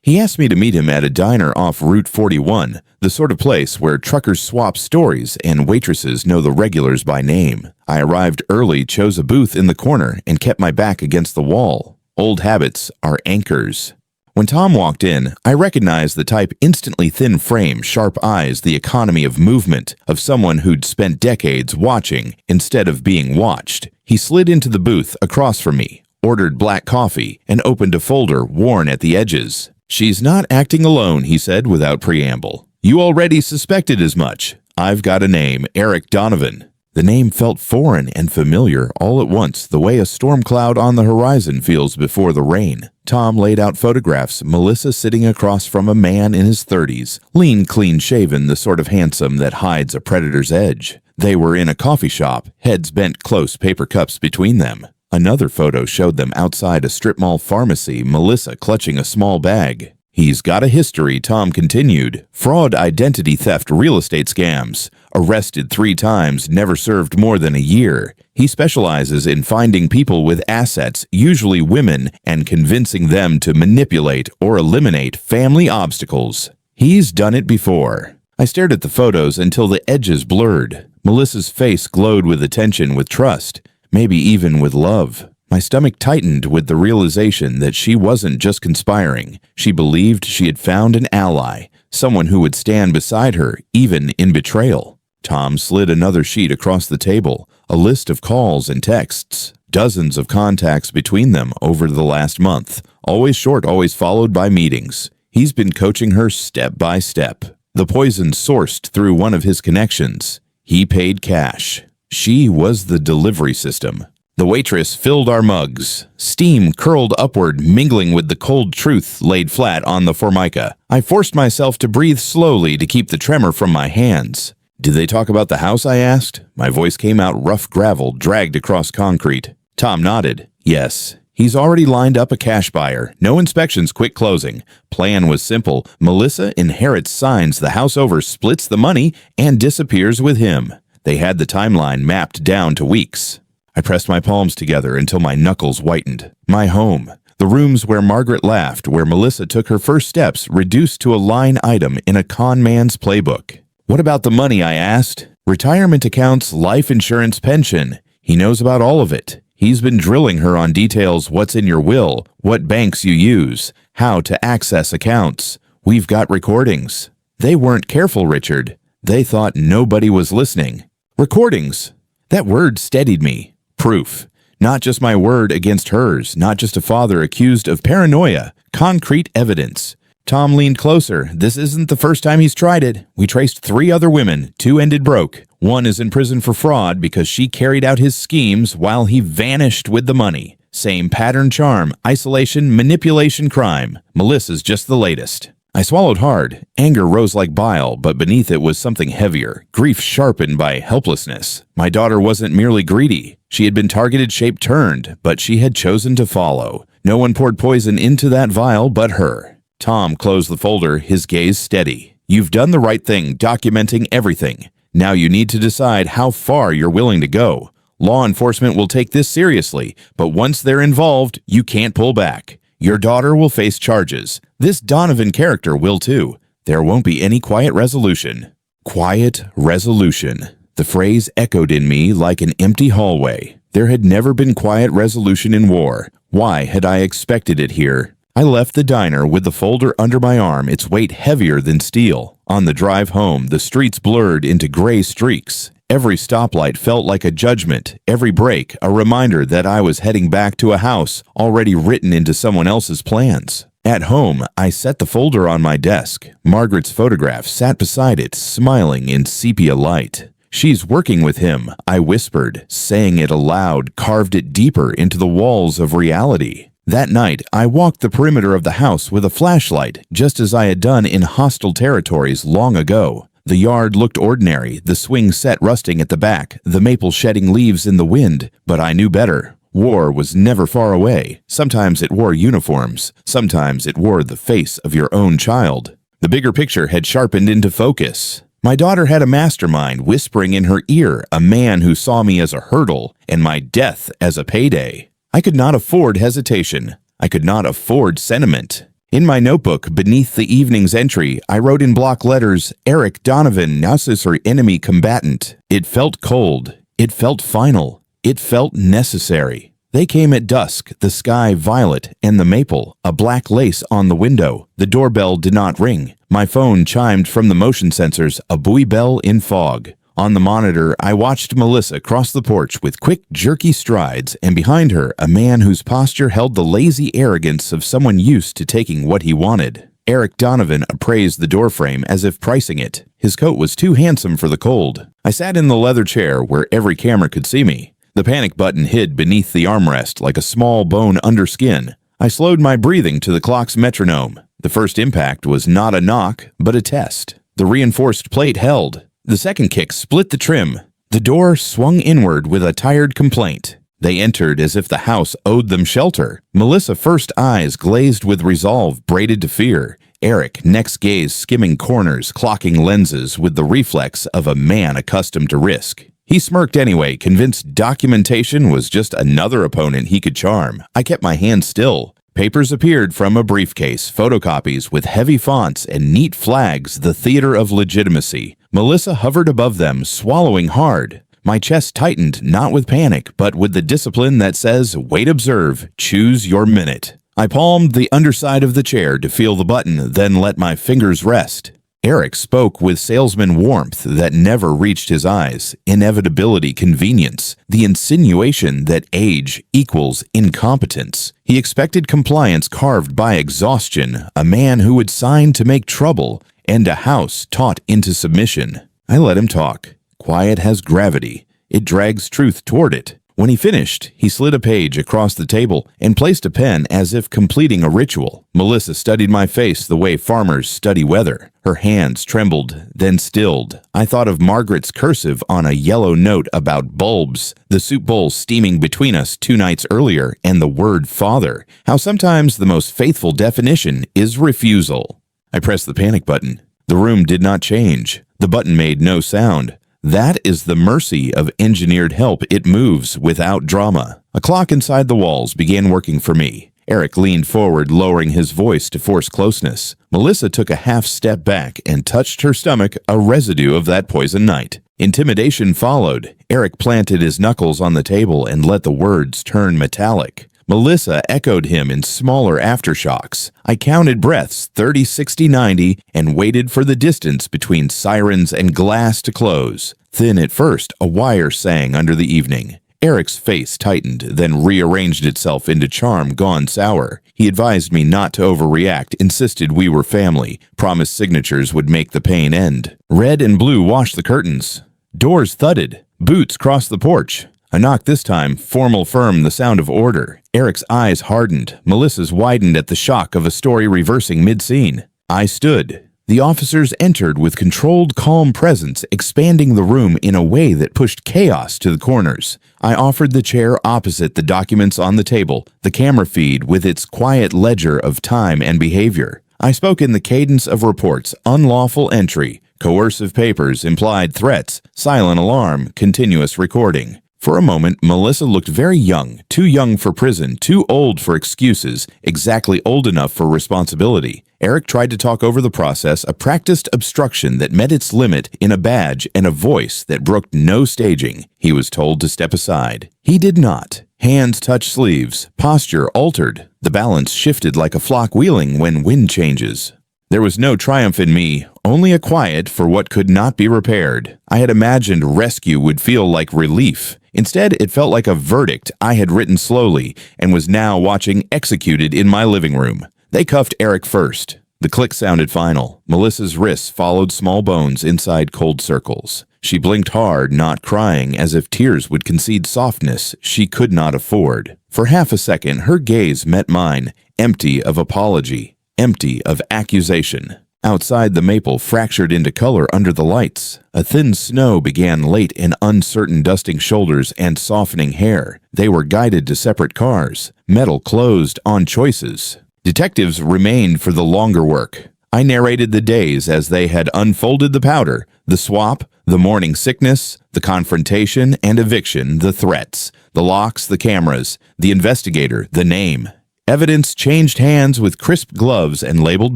He asked me to meet him at a diner off Route 41, the sort of place where truckers swap stories and waitresses know the regulars by name. I arrived early, chose a booth in the corner, and kept my back against the wall. Old habits are anchors. When Tom walked in, I recognized the type: instantly thin frame, sharp eyes, the economy of movement of someone who'd spent decades watching instead of being watched. He slid into the booth across from me, ordered black coffee, and opened a folder worn at the edges. "She's not acting alone," he said without preamble. "You already suspected as much. I've got a name, Eric Donovan." The name felt foreign and familiar all at once, the way a storm cloud on the horizon feels before the rain. Tom laid out photographs, Melissa sitting across from a man in his 30s, lean, clean-shaven, the sort of handsome that hides a predator's edge. They were in a coffee shop, heads bent close, paper cups between them. Another photo showed them outside a strip mall pharmacy, Melissa clutching a small bag. "He's got a history," Tom continued. "Fraud, identity theft, real estate scams. Arrested 3 times, never served more than a year. He specializes in finding people with assets, usually women, and convincing them to manipulate or eliminate family obstacles. He's done it before." I stared at the photos until the edges blurred. Melissa's face glowed with attention, with trust, maybe even with love. My stomach tightened with the realization that she wasn't just conspiring. She believed she had found an ally, someone who would stand beside her, even in betrayal. Tom slid another sheet across the table, a list of calls and texts, dozens of contacts between them over the last month, always short, always followed by meetings. He's been coaching her step by step. The poison sourced through one of his connections. He paid cash. She was the delivery system. The waitress filled our mugs. Steam curled upward, mingling with the cold truth laid flat on the formica. I forced myself to breathe slowly to keep the tremor from my hands. "Did they talk about the house?" I asked. My voice came out rough gravel dragged across concrete. Tom nodded. "Yes. He's already lined up a cash buyer. No inspections, quick closing. Plan was simple. Melissa inherits, signs the house over, splits the money, and disappears with him." They had the timeline mapped down to weeks. I pressed my palms together until my knuckles whitened. My home. The rooms where Margaret laughed, where Melissa took her first steps, reduced to a line item in a con man's playbook. "What about the money?" I asked. "Retirement accounts, life insurance, pension. He knows about all of it. He's been drilling her on details: what's in your will, what banks you use, how to access accounts. We've got recordings." They weren't careful, Richard. They thought nobody was listening. Recordings. That word steadied me. Proof. Not just my word against hers, not just a father accused of paranoia. Concrete evidence. Tom leaned closer. "This isn't the first time he's tried it. We traced 3 other women. 2 ended broke. 1 is in prison for fraud because she carried out his schemes while he vanished with the money. Same pattern, charm, isolation, manipulation, crime. Melissa's just the latest." I swallowed hard. Anger rose like bile, but beneath it was something heavier, grief sharpened by helplessness. My daughter wasn't merely greedy. She had been targeted, shape turned, but she had chosen to follow. No one poured poison into that vial but her. Tom closed the folder, his gaze steady. "You've done the right thing, documenting everything. Now you need to decide how far you're willing to go. Law enforcement will take this seriously, but once they're involved, you can't pull back. Your daughter will face charges. This Donovan character will too. There won't be any quiet resolution." Quiet resolution. The phrase echoed in me like an empty hallway. There had never been quiet resolution in war. Why had I expected it here? I left the diner with the folder under my arm, its weight heavier than steel. On the drive home, the streets blurred into gray streaks. Every stoplight felt like a judgment, every break a reminder that I was heading back to a house already written into someone else's plans. At home, I set the folder on my desk. Margaret's photograph sat beside it, smiling in sepia light. "She's working with him," I whispered, saying it aloud, carved it deeper into the walls of reality. That night, I walked the perimeter of the house with a flashlight, just as I had done in hostile territories long ago. The yard looked ordinary, the swing set rusting at the back, the maple shedding leaves in the wind, but I knew better. War was never far away. Sometimes it wore uniforms. Sometimes it wore the face of your own child. The bigger picture had sharpened into focus. My daughter had a mastermind whispering in her ear, a man who saw me as a hurdle and my death as a payday. I could not afford hesitation. I could not afford sentiment. In my notebook, beneath the evening's entry, I wrote in block letters, "Eric Donovan, necessary enemy combatant." It felt cold. It felt final. It felt necessary. They came at dusk, the sky violet, and the maple, a black lace on the window. The doorbell did not ring. My phone chimed from the motion sensors, a buoy bell in fog. On the monitor, I watched Melissa cross the porch with quick, jerky strides, and behind her, a man whose posture held the lazy arrogance of someone used to taking what he wanted. Eric Donovan appraised the doorframe as if pricing it. His coat was too handsome for the cold. I sat in the leather chair where every camera could see me. The panic button hid beneath the armrest like a small bone under skin. I slowed my breathing to the clock's metronome. The first impact was not a knock, but a test. The reinforced plate held. The second kick split the trim. The door swung inward with a tired complaint. They entered as if the house owed them shelter. Melissa first eyes glazed with resolve, braided to fear. Eric next gaze skimming corners, clocking lenses with the reflex of a man accustomed to risk. He smirked anyway, convinced documentation was just another opponent he could charm. I kept my hand still. Papers appeared from a briefcase, photocopies with heavy fonts and neat flags, the theater of legitimacy. Melissa hovered above them, swallowing hard. My chest tightened, not with panic, but with the discipline that says, wait, observe, choose your minute. I palmed the underside of the chair to feel the button, then let my fingers rest. Eric spoke with salesman warmth that never reached his eyes, inevitability, convenience, the insinuation that age equals incompetence. He expected compliance carved by exhaustion, a man who would sign to make trouble, and a house taught into submission. I let him talk. Quiet has gravity. It drags truth toward it. When he finished, he slid a page across the table and placed a pen as if completing a ritual. Melissa studied my face the way farmers study weather. Her hands trembled, then stilled. I thought of Margaret's cursive on a yellow note about bulbs, the soup bowl steaming between us 2 nights earlier, and the word father. How sometimes the most faithful definition is refusal. I pressed the panic button. The room did not change. The button made no sound. That is the mercy of engineered help. It moves without drama. A clock inside the walls began working for me. Eric leaned forward, lowering his voice to force closeness. Melissa took a half step back and touched her stomach, a residue of that poison night. Intimidation followed. Eric planted his knuckles on the table and let the words turn metallic. Melissa echoed him in smaller aftershocks. I counted breaths, 30, 60, 90, and waited for the distance between sirens and glass to close. Thin at first, a wire sang under the evening. Eric's face tightened, then rearranged itself into charm gone sour. He advised me not to overreact, insisted we were family, promised signatures would make the pain end. Red and blue washed the curtains. Doors thudded. Boots crossed the porch. A knock this time, formal, firm, the sound of order. Eric's eyes hardened. Melissa's widened at the shock of a story reversing mid-scene. I stood. The officers entered with controlled, calm presence, expanding the room in a way that pushed chaos to the corners. I offered the chair opposite the documents on the table, the camera feed with its quiet ledger of time and behavior. I spoke in the cadence of reports, unlawful entry, coercive papers, implied threats, silent alarm, continuous recording. For a moment, Melissa looked very young, too young for prison, too old for excuses, exactly old enough for responsibility. Eric tried to talk over the process, a practiced obstruction that met its limit in a badge and a voice that brooked no staging. He was told to step aside. He did not. Hands touched sleeves, posture altered. The balance shifted like a flock wheeling when wind changes. There was no triumph in me, only a quiet for what could not be repaired. I had imagined rescue would feel like relief. Instead, it felt like a verdict I had written slowly and was now watching executed in my living room. They cuffed Eric first. The click sounded final. Melissa's wrists followed small bones inside cold circles. She blinked hard, not crying, as if tears would concede softness she could not afford. For half a second, her gaze met mine, empty of apology, empty of accusation. Outside, the maple fractured into color under the lights. A thin snow began late in uncertain dusting shoulders and softening hair. They were guided to separate cars. Metal closed on choices. Detectives remained for the longer work. I narrated the days as they had unfolded: the powder, the swap, the morning sickness, the confrontation and eviction, the threats, the locks, the cameras, the investigator, the name. Evidence changed hands with crisp gloves and labeled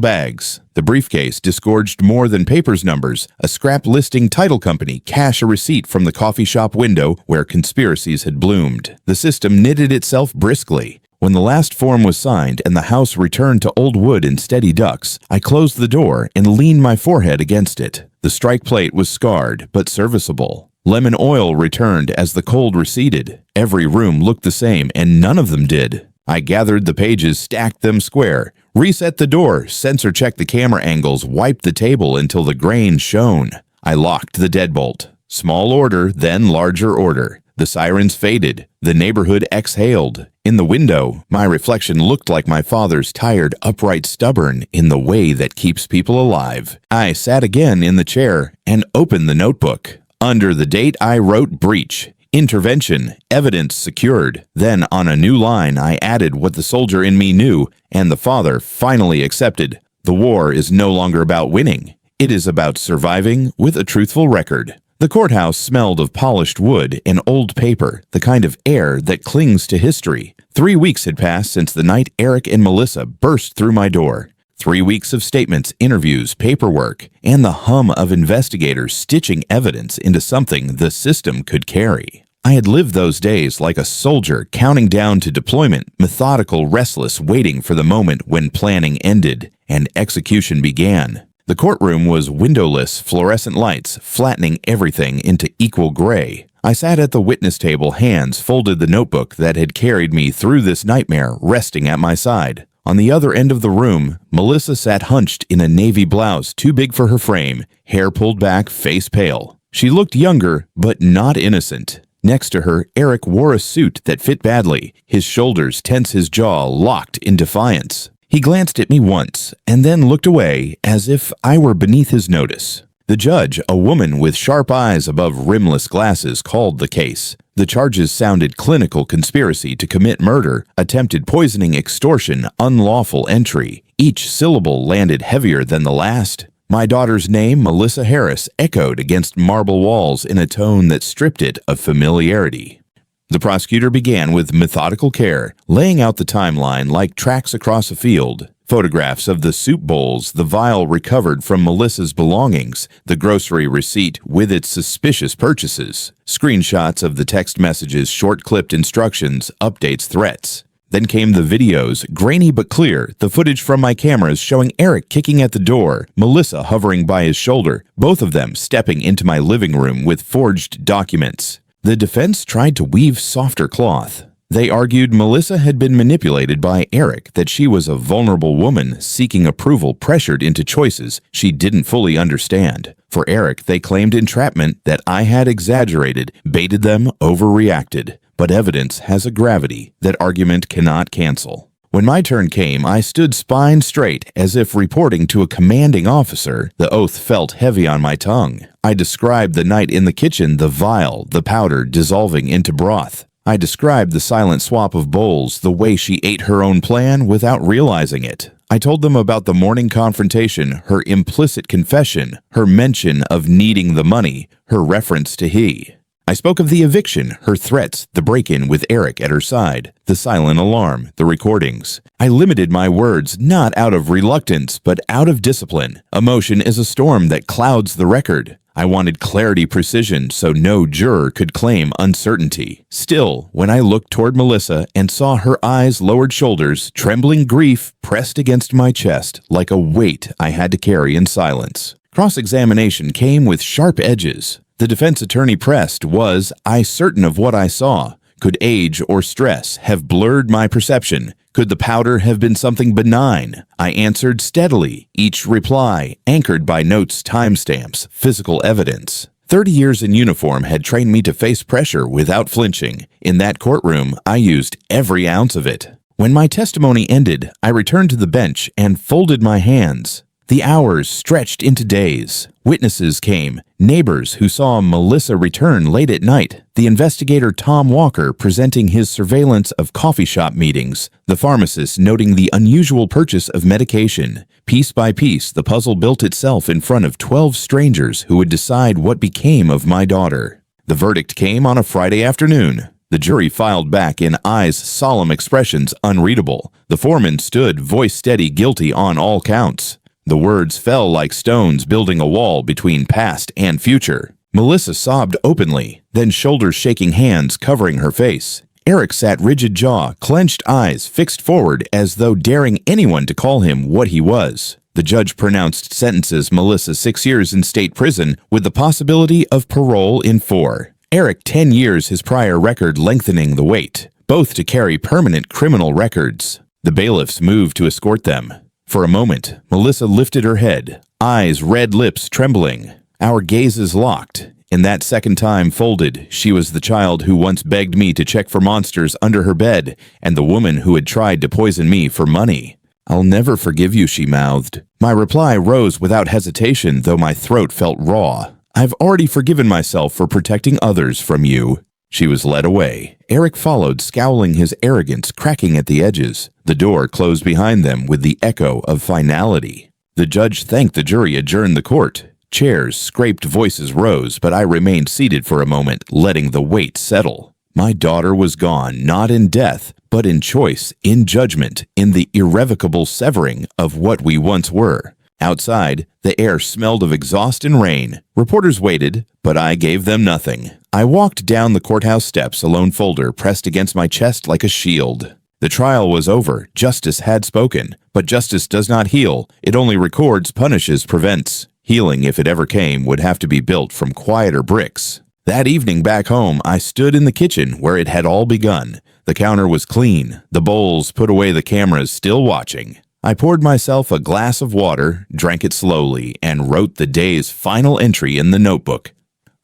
bags. The briefcase disgorged more than papers numbers, a scrap listing title company, cash a receipt from the coffee shop window where conspiracies had bloomed. The system knitted itself briskly. When the last form was signed and the house returned to old wood and steady ducks, I closed the door and leaned my forehead against it. The strike plate was scarred, but serviceable. Lemon oil returned as the cold receded. Every room looked the same, and none of them did. I gathered the pages, stacked them square, reset the door, sensor-checked the camera angles, wiped the table until the grain shone. I locked the deadbolt. Small order, then larger order. The sirens faded. The neighborhood exhaled. In the window, my reflection looked like my father's, tired, upright, stubborn, in the way that keeps people alive. I sat again in the chair and opened the notebook. Under the date, I wrote breach. Intervention, evidence secured. Then on a new line, I added what the soldier in me knew, and the father finally accepted. The war is no longer about winning. It is about surviving with a truthful record. The courthouse smelled of polished wood and old paper, the kind of air that clings to history. 3 weeks had passed since the night Eric and Melissa burst through my door. 3 weeks of statements, interviews, paperwork, and the hum of investigators stitching evidence into something the system could carry. I had lived those days like a soldier counting down to deployment, methodical, restless, waiting for the moment when planning ended and execution began. The courtroom was windowless, fluorescent lights flattening everything into equal gray. I sat at the witness table, hands folded, the notebook that had carried me through this nightmare resting at my side. On the other end of the room, Melissa sat hunched in a navy blouse too big for her frame, hair pulled back, face pale. She looked younger, but not innocent. Next to her, Eric wore a suit that fit badly, his shoulders tense, his jaw locked in defiance. He glanced at me once, and then looked away as if I were beneath his notice. The judge, a woman with sharp eyes above rimless glasses, called the case. The charges sounded clinical: conspiracy to commit murder, attempted poisoning, extortion, unlawful entry. Each syllable landed heavier than the last. My daughter's name, Melissa Harris, echoed against marble walls in a tone that stripped it of familiarity. The prosecutor began with methodical care, laying out the timeline like tracks across a field. Photographs of the soup bowls, the vial recovered from Melissa's belongings, the grocery receipt with its suspicious purchases, screenshots of the text messages, short-clipped instructions, updates, threats. Then came the videos, grainy but clear, the footage from my cameras showing Eric kicking at the door, Melissa hovering by his shoulder, both of them stepping into my living room with forged documents. The defense tried to weave softer cloth. They argued Melissa had been manipulated by Eric, that she was a vulnerable woman seeking approval, pressured into choices she didn't fully understand. For Eric, they claimed entrapment, that I had exaggerated, baited them, overreacted. But evidence has a gravity that argument cannot cancel. When my turn came, I stood spine straight, as if reporting to a commanding officer. The oath felt heavy on my tongue. I described the night in the kitchen, the vial, the powder dissolving into broth. I described the silent swap of bowls, the way she ate her own plan without realizing it. I told them about the morning confrontation, her implicit confession, her mention of needing the money, her reference to he. I spoke of the eviction, her threats, the break-in with Eric at her side, the silent alarm, the recordings. I limited my words not out of reluctance, but out of discipline. Emotion is a storm that clouds the record. I wanted clarity, precision, so no juror could claim uncertainty. Still, when I looked toward Melissa and saw her eyes, lowered shoulders, trembling grief pressed against my chest like a weight I had to carry in silence. Cross-examination came with sharp edges. The defense attorney pressed, was I certain of what I saw? Could age or stress have blurred my perception? Could the powder have been something benign? I answered steadily, each reply anchored by notes, timestamps, physical evidence. 30 years in uniform had trained me to face pressure without flinching. In that courtroom, I used every ounce of it. When my testimony ended, I returned to the bench and folded my hands. The hours stretched into days. Witnesses came, neighbors who saw Melissa return late at night, the investigator Tom Walker presenting his surveillance of coffee shop meetings, the pharmacist noting the unusual purchase of medication. Piece by piece, the puzzle built itself in front of 12 strangers who would decide what became of my daughter. The verdict came on a Friday afternoon. The jury filed back in eyes, solemn expressions unreadable. The foreman stood, voice steady, guilty on all counts. The words fell like stones, building a wall between past and future. Melissa sobbed openly, then shoulders shaking, hands covering her face. Eric sat rigid jaw, clenched eyes fixed forward as though daring anyone to call him what he was. The judge pronounced sentences: Melissa 6 years in state prison with the possibility of parole in 4. Eric 10 years, his prior record lengthening the wait, both to carry permanent criminal records. The bailiffs moved to escort them. For a moment, Melissa lifted her head, eyes, red lips trembling. Our gazes locked. In that second time folded, she was the child who once begged me to check for monsters under her bed, and the woman who had tried to poison me for money. "I'll never forgive you," she mouthed. My reply rose without hesitation, though my throat felt raw. "I've already forgiven myself for protecting others from you." She was led away. Eric followed, scowling, his arrogance cracking at the edges. The door closed behind them with the echo of finality. The judge thanked the jury, adjourned the court. Chairs scraped, voices rose, but I remained seated for a moment, letting the weight settle. My daughter was gone, not in death, but in choice, in judgment, in the irrevocable severing of what we once were. Outside, the air smelled of exhaust and rain. Reporters waited, but I gave them nothing. I walked down the courthouse steps, a lone folder pressed against my chest like a shield. The trial was over. Justice had spoken. But justice does not heal. It only records, punishes, prevents. Healing, if it ever came, would have to be built from quieter bricks. That evening back home, I stood in the kitchen where it had all begun. The counter was clean, the bowls put away, the cameras still watching. I poured myself a glass of water, drank it slowly, and wrote the day's final entry in the notebook.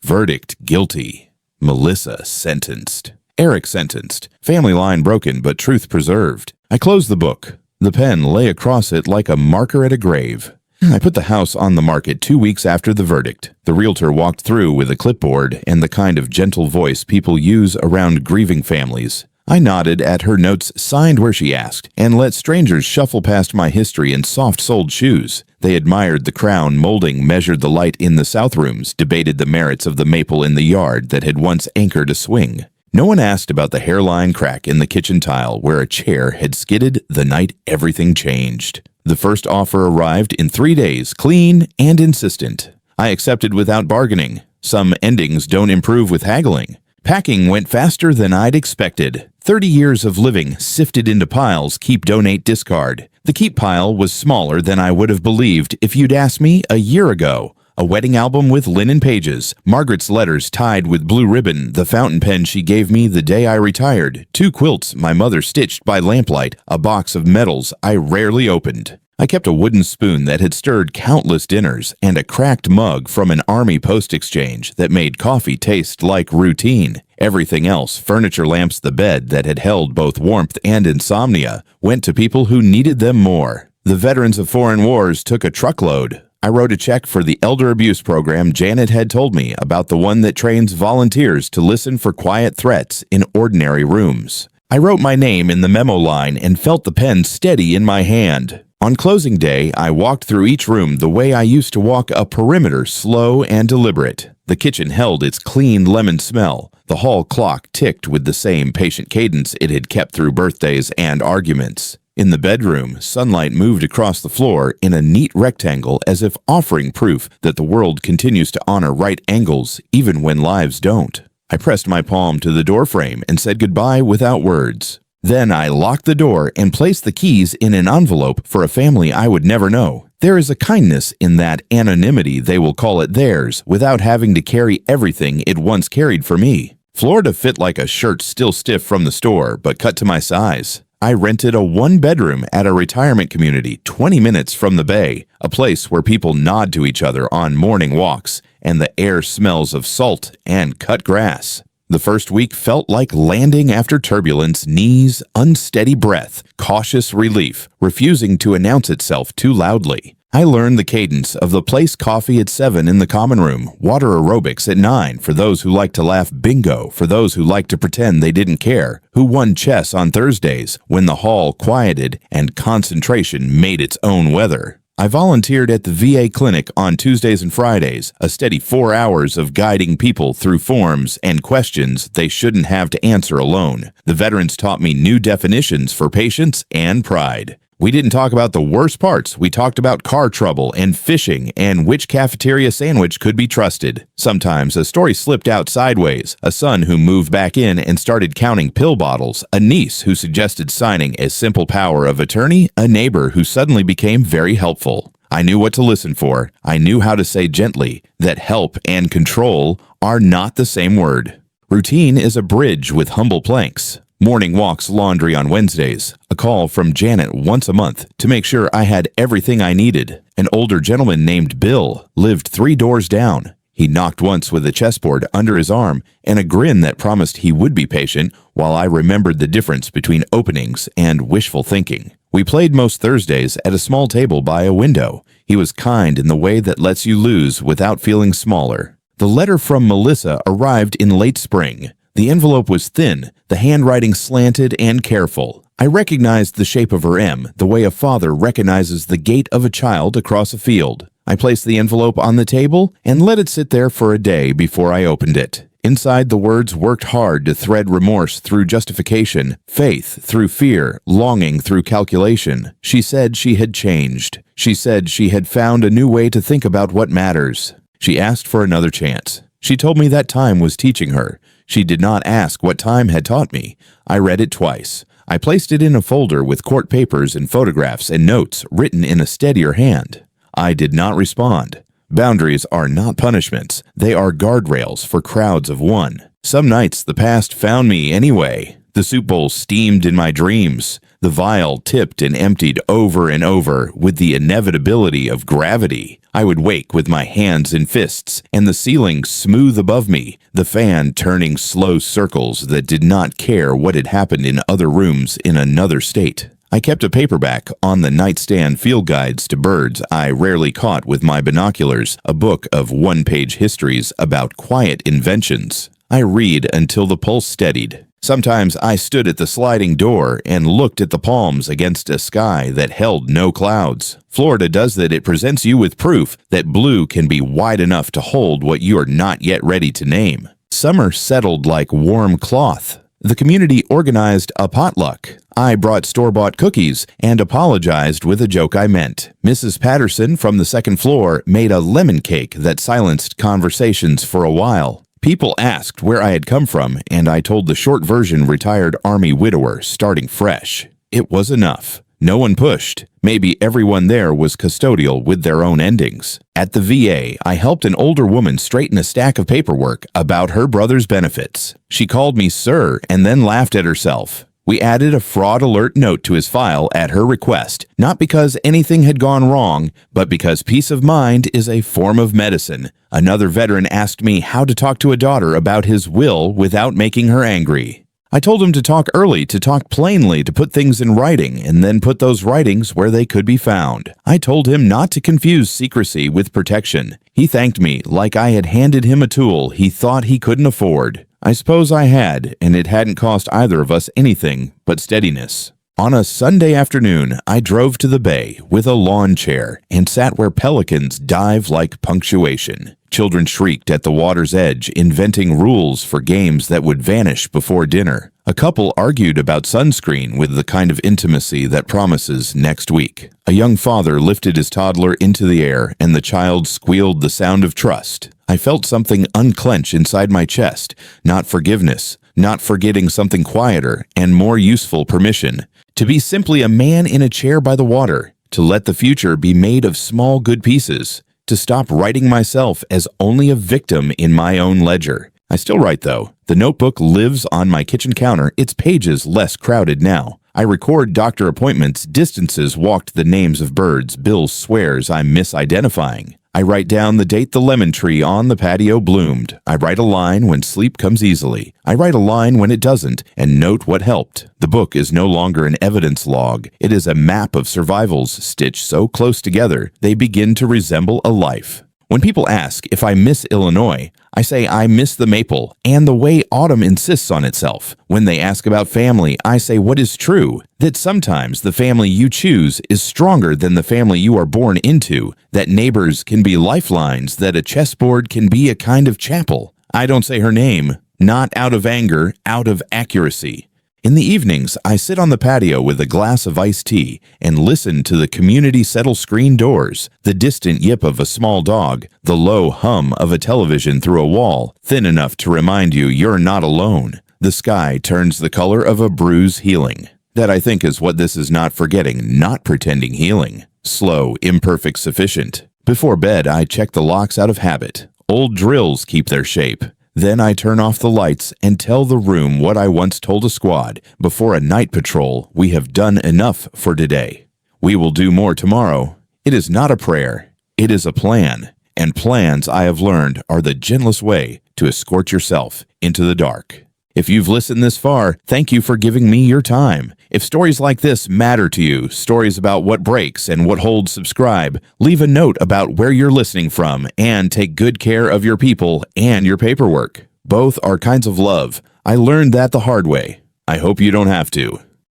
Verdict, guilty. Melissa sentenced. Eric sentenced. Family line broken, but truth preserved. I closed the book. The pen lay across it like a marker at a grave. I put the house on the market 2 weeks after the verdict. The realtor walked through with a clipboard and the kind of gentle voice people use around grieving families. I nodded at her notes signed where she asked, and let strangers shuffle past my history in soft-soled shoes. They admired the crown molding, measured the light in the south rooms, debated the merits of the maple in the yard that had once anchored a swing. No one asked about the hairline crack in the kitchen tile where a chair had skidded the night everything changed. The first offer arrived in 3 days, clean and insistent. I accepted without bargaining. Some endings don't improve with haggling. Packing went faster than I'd expected. 30 years of living sifted into piles, keep, donate, discard. The keep pile was smaller than I would have believed if you'd asked me a year ago. A wedding album with linen pages, Margaret's letters tied with blue ribbon, the fountain pen she gave me the day I retired, 2 quilts my mother stitched by lamplight, a box of medals I rarely opened. I kept a wooden spoon that had stirred countless dinners and a cracked mug from an army post exchange that made coffee taste like routine. Everything else, furniture, lamps, the bed that had held both warmth and insomnia, went to people who needed them more. The veterans of foreign wars took a truckload. I wrote a check for the elder abuse program Janet had told me about, the one that trains volunteers to listen for quiet threats in ordinary rooms. I wrote my name in the memo line and felt the pen steady in my hand. On closing day, I walked through each room the way I used to walk a perimeter, slow and deliberate. The kitchen held its clean lemon smell. The hall clock ticked with the same patient cadence it had kept through birthdays and arguments. In the bedroom, sunlight moved across the floor in a neat rectangle as if offering proof that the world continues to honor right angles even when lives don't. I pressed my palm to the doorframe and said goodbye without words. Then I locked the door and placed the keys in an envelope for a family I would never know. There is a kindness in that anonymity they will call it theirs without having to carry everything it once carried for me. Florida fit like a shirt still stiff from the store, but cut to my size. I rented a 1-bedroom at a retirement community 20 minutes from the bay, a place where people nod to each other on morning walks, and the air smells of salt and cut grass. The first week felt like landing after turbulence, knees, unsteady breath, cautious relief, refusing to announce itself too loudly. I learned the cadence of the place coffee at 7 in the common room, water aerobics at 9 for those who like to laugh, bingo for those who like to pretend they didn't care, who won chess on Thursdays when the hall quieted and concentration made its own weather. I volunteered at the VA clinic on Tuesdays and Fridays, a steady 4 hours of guiding people through forms and questions they shouldn't have to answer alone. The veterans taught me new definitions for patience and pride. We didn't talk about the worst parts. We talked about car trouble and fishing and which cafeteria sandwich could be trusted. Sometimes a story slipped out sideways, a son who moved back in and started counting pill bottles, a niece who suggested signing a simple power of attorney, a neighbor who suddenly became very helpful. I knew what to listen for. I knew how to say gently that help and control are not the same word. Routine is a bridge with humble planks. Morning walks, laundry on Wednesdays, a call from Janet once a month to make sure I had everything I needed. An older gentleman named Bill lived 3 doors down. He knocked once with a chessboard under his arm and a grin that promised he would be patient while I remembered the difference between openings and wishful thinking. We played most Thursdays at a small table by a window. He was kind in the way that lets you lose without feeling smaller. The letter from Melissa arrived in late spring. The envelope was thin, the handwriting slanted and careful. I recognized the shape of her M, the way a father recognizes the gait of a child across a field. I placed the envelope on the table and let it sit there for a day before I opened it. Inside, the words worked hard to thread remorse through justification, faith through fear, longing through calculation. She said she had changed. She said she had found a new way to think about what matters. She asked for another chance. She told me that time was teaching her. She did not ask what time had taught me. I read it twice. I placed it in a folder with court papers and photographs and notes written in a steadier hand. I did not respond. Boundaries are not punishments. They are guardrails for crowds of one. Some nights the past found me anyway. The soup bowl steamed in my dreams. The vial tipped and emptied over and over with the inevitability of gravity. I would wake with my hands in fists and the ceiling smooth above me, the fan turning slow circles that did not care what had happened in other rooms in another state. I kept a paperback on the nightstand, field guides to birds I rarely caught with my binoculars, a book of one-page histories about quiet inventions. I read until the pulse steadied. Sometimes I stood at the sliding door and looked at the palms against a sky that held no clouds. Florida does that. It presents you with proof that blue can be wide enough to hold what you are not yet ready to name. Summer settled like warm cloth. The community organized a potluck. I brought store-bought cookies and apologized with a joke I meant. Mrs. Patterson from the second floor made a lemon cake that silenced conversations for a while. People asked where I had come from, and I told the short version retired Army widower starting fresh. It was enough. No one pushed. Maybe everyone there was custodial with their own endings. At the VA, I helped an older woman straighten a stack of paperwork about her brother's benefits. She called me sir and then laughed at herself. We added a fraud alert note to his file at her request, not because anything had gone wrong, but because peace of mind is a form of medicine. Another veteran asked me how to talk to a daughter about his will without making her angry. I told him to talk early, to talk plainly, to put things in writing, and then put those writings where they could be found. I told him not to confuse secrecy with protection. He thanked me like I had handed him a tool he thought he couldn't afford. I suppose I had, and it hadn't cost either of us anything but steadiness. On a Sunday afternoon, I drove to the bay with a lawn chair and sat where pelicans dive like punctuation. Children shrieked at the water's edge, inventing rules for games that would vanish before dinner. A couple argued about sunscreen with the kind of intimacy that promises next week. A young father lifted his toddler into the air, and the child squealed the sound of trust. I felt something unclench inside my chest, not forgiveness, not forgetting something quieter and more useful permission. To be simply a man in a chair by the water, to let the future be made of small good pieces, to stop writing myself as only a victim in my own ledger. I still write, though. The notebook lives on my kitchen counter, its pages less crowded now. I record doctor appointments, distances walked, the names of birds Bill swears I'm misidentifying. I write down the date the lemon tree on the patio bloomed. I write a line when sleep comes easily. I write a line when it doesn't, and note what helped. The book is no longer an evidence log. It is a map of survivals stitched so close together they begin to resemble a life. When people ask if I miss Illinois, I say I miss the maple and the way autumn insists on itself. When they ask about family, I say what is true, that sometimes the family you choose is stronger than the family you are born into, that neighbors can be lifelines, that a chessboard can be a kind of chapel. I don't say her name, not out of anger, out of accuracy. In the evenings, I sit on the patio with a glass of iced tea and listen to the community settle screen doors, the distant yip of a small dog, the low hum of a television through a wall, thin enough to remind you you're not alone. The sky turns the color of a bruise healing. That, I think, is what this is not forgetting, not pretending healing. Slow, imperfect, sufficient. Before bed, I check the locks out of habit. Old drills keep their shape. Then I turn off the lights and tell the room what I once told a squad. Before a night patrol, we have done enough for today. We will do more tomorrow. It is not a prayer. It is a plan. And plans, I have learned, are the gentlest way to escort yourself into the dark. If you've listened this far, thank you for giving me your time. If stories like this matter to you, stories about what breaks and what holds, subscribe. Leave a note about where you're listening from, and take good care of your people and your paperwork. Both are kinds of love. I learned that the hard way. I hope you don't have to.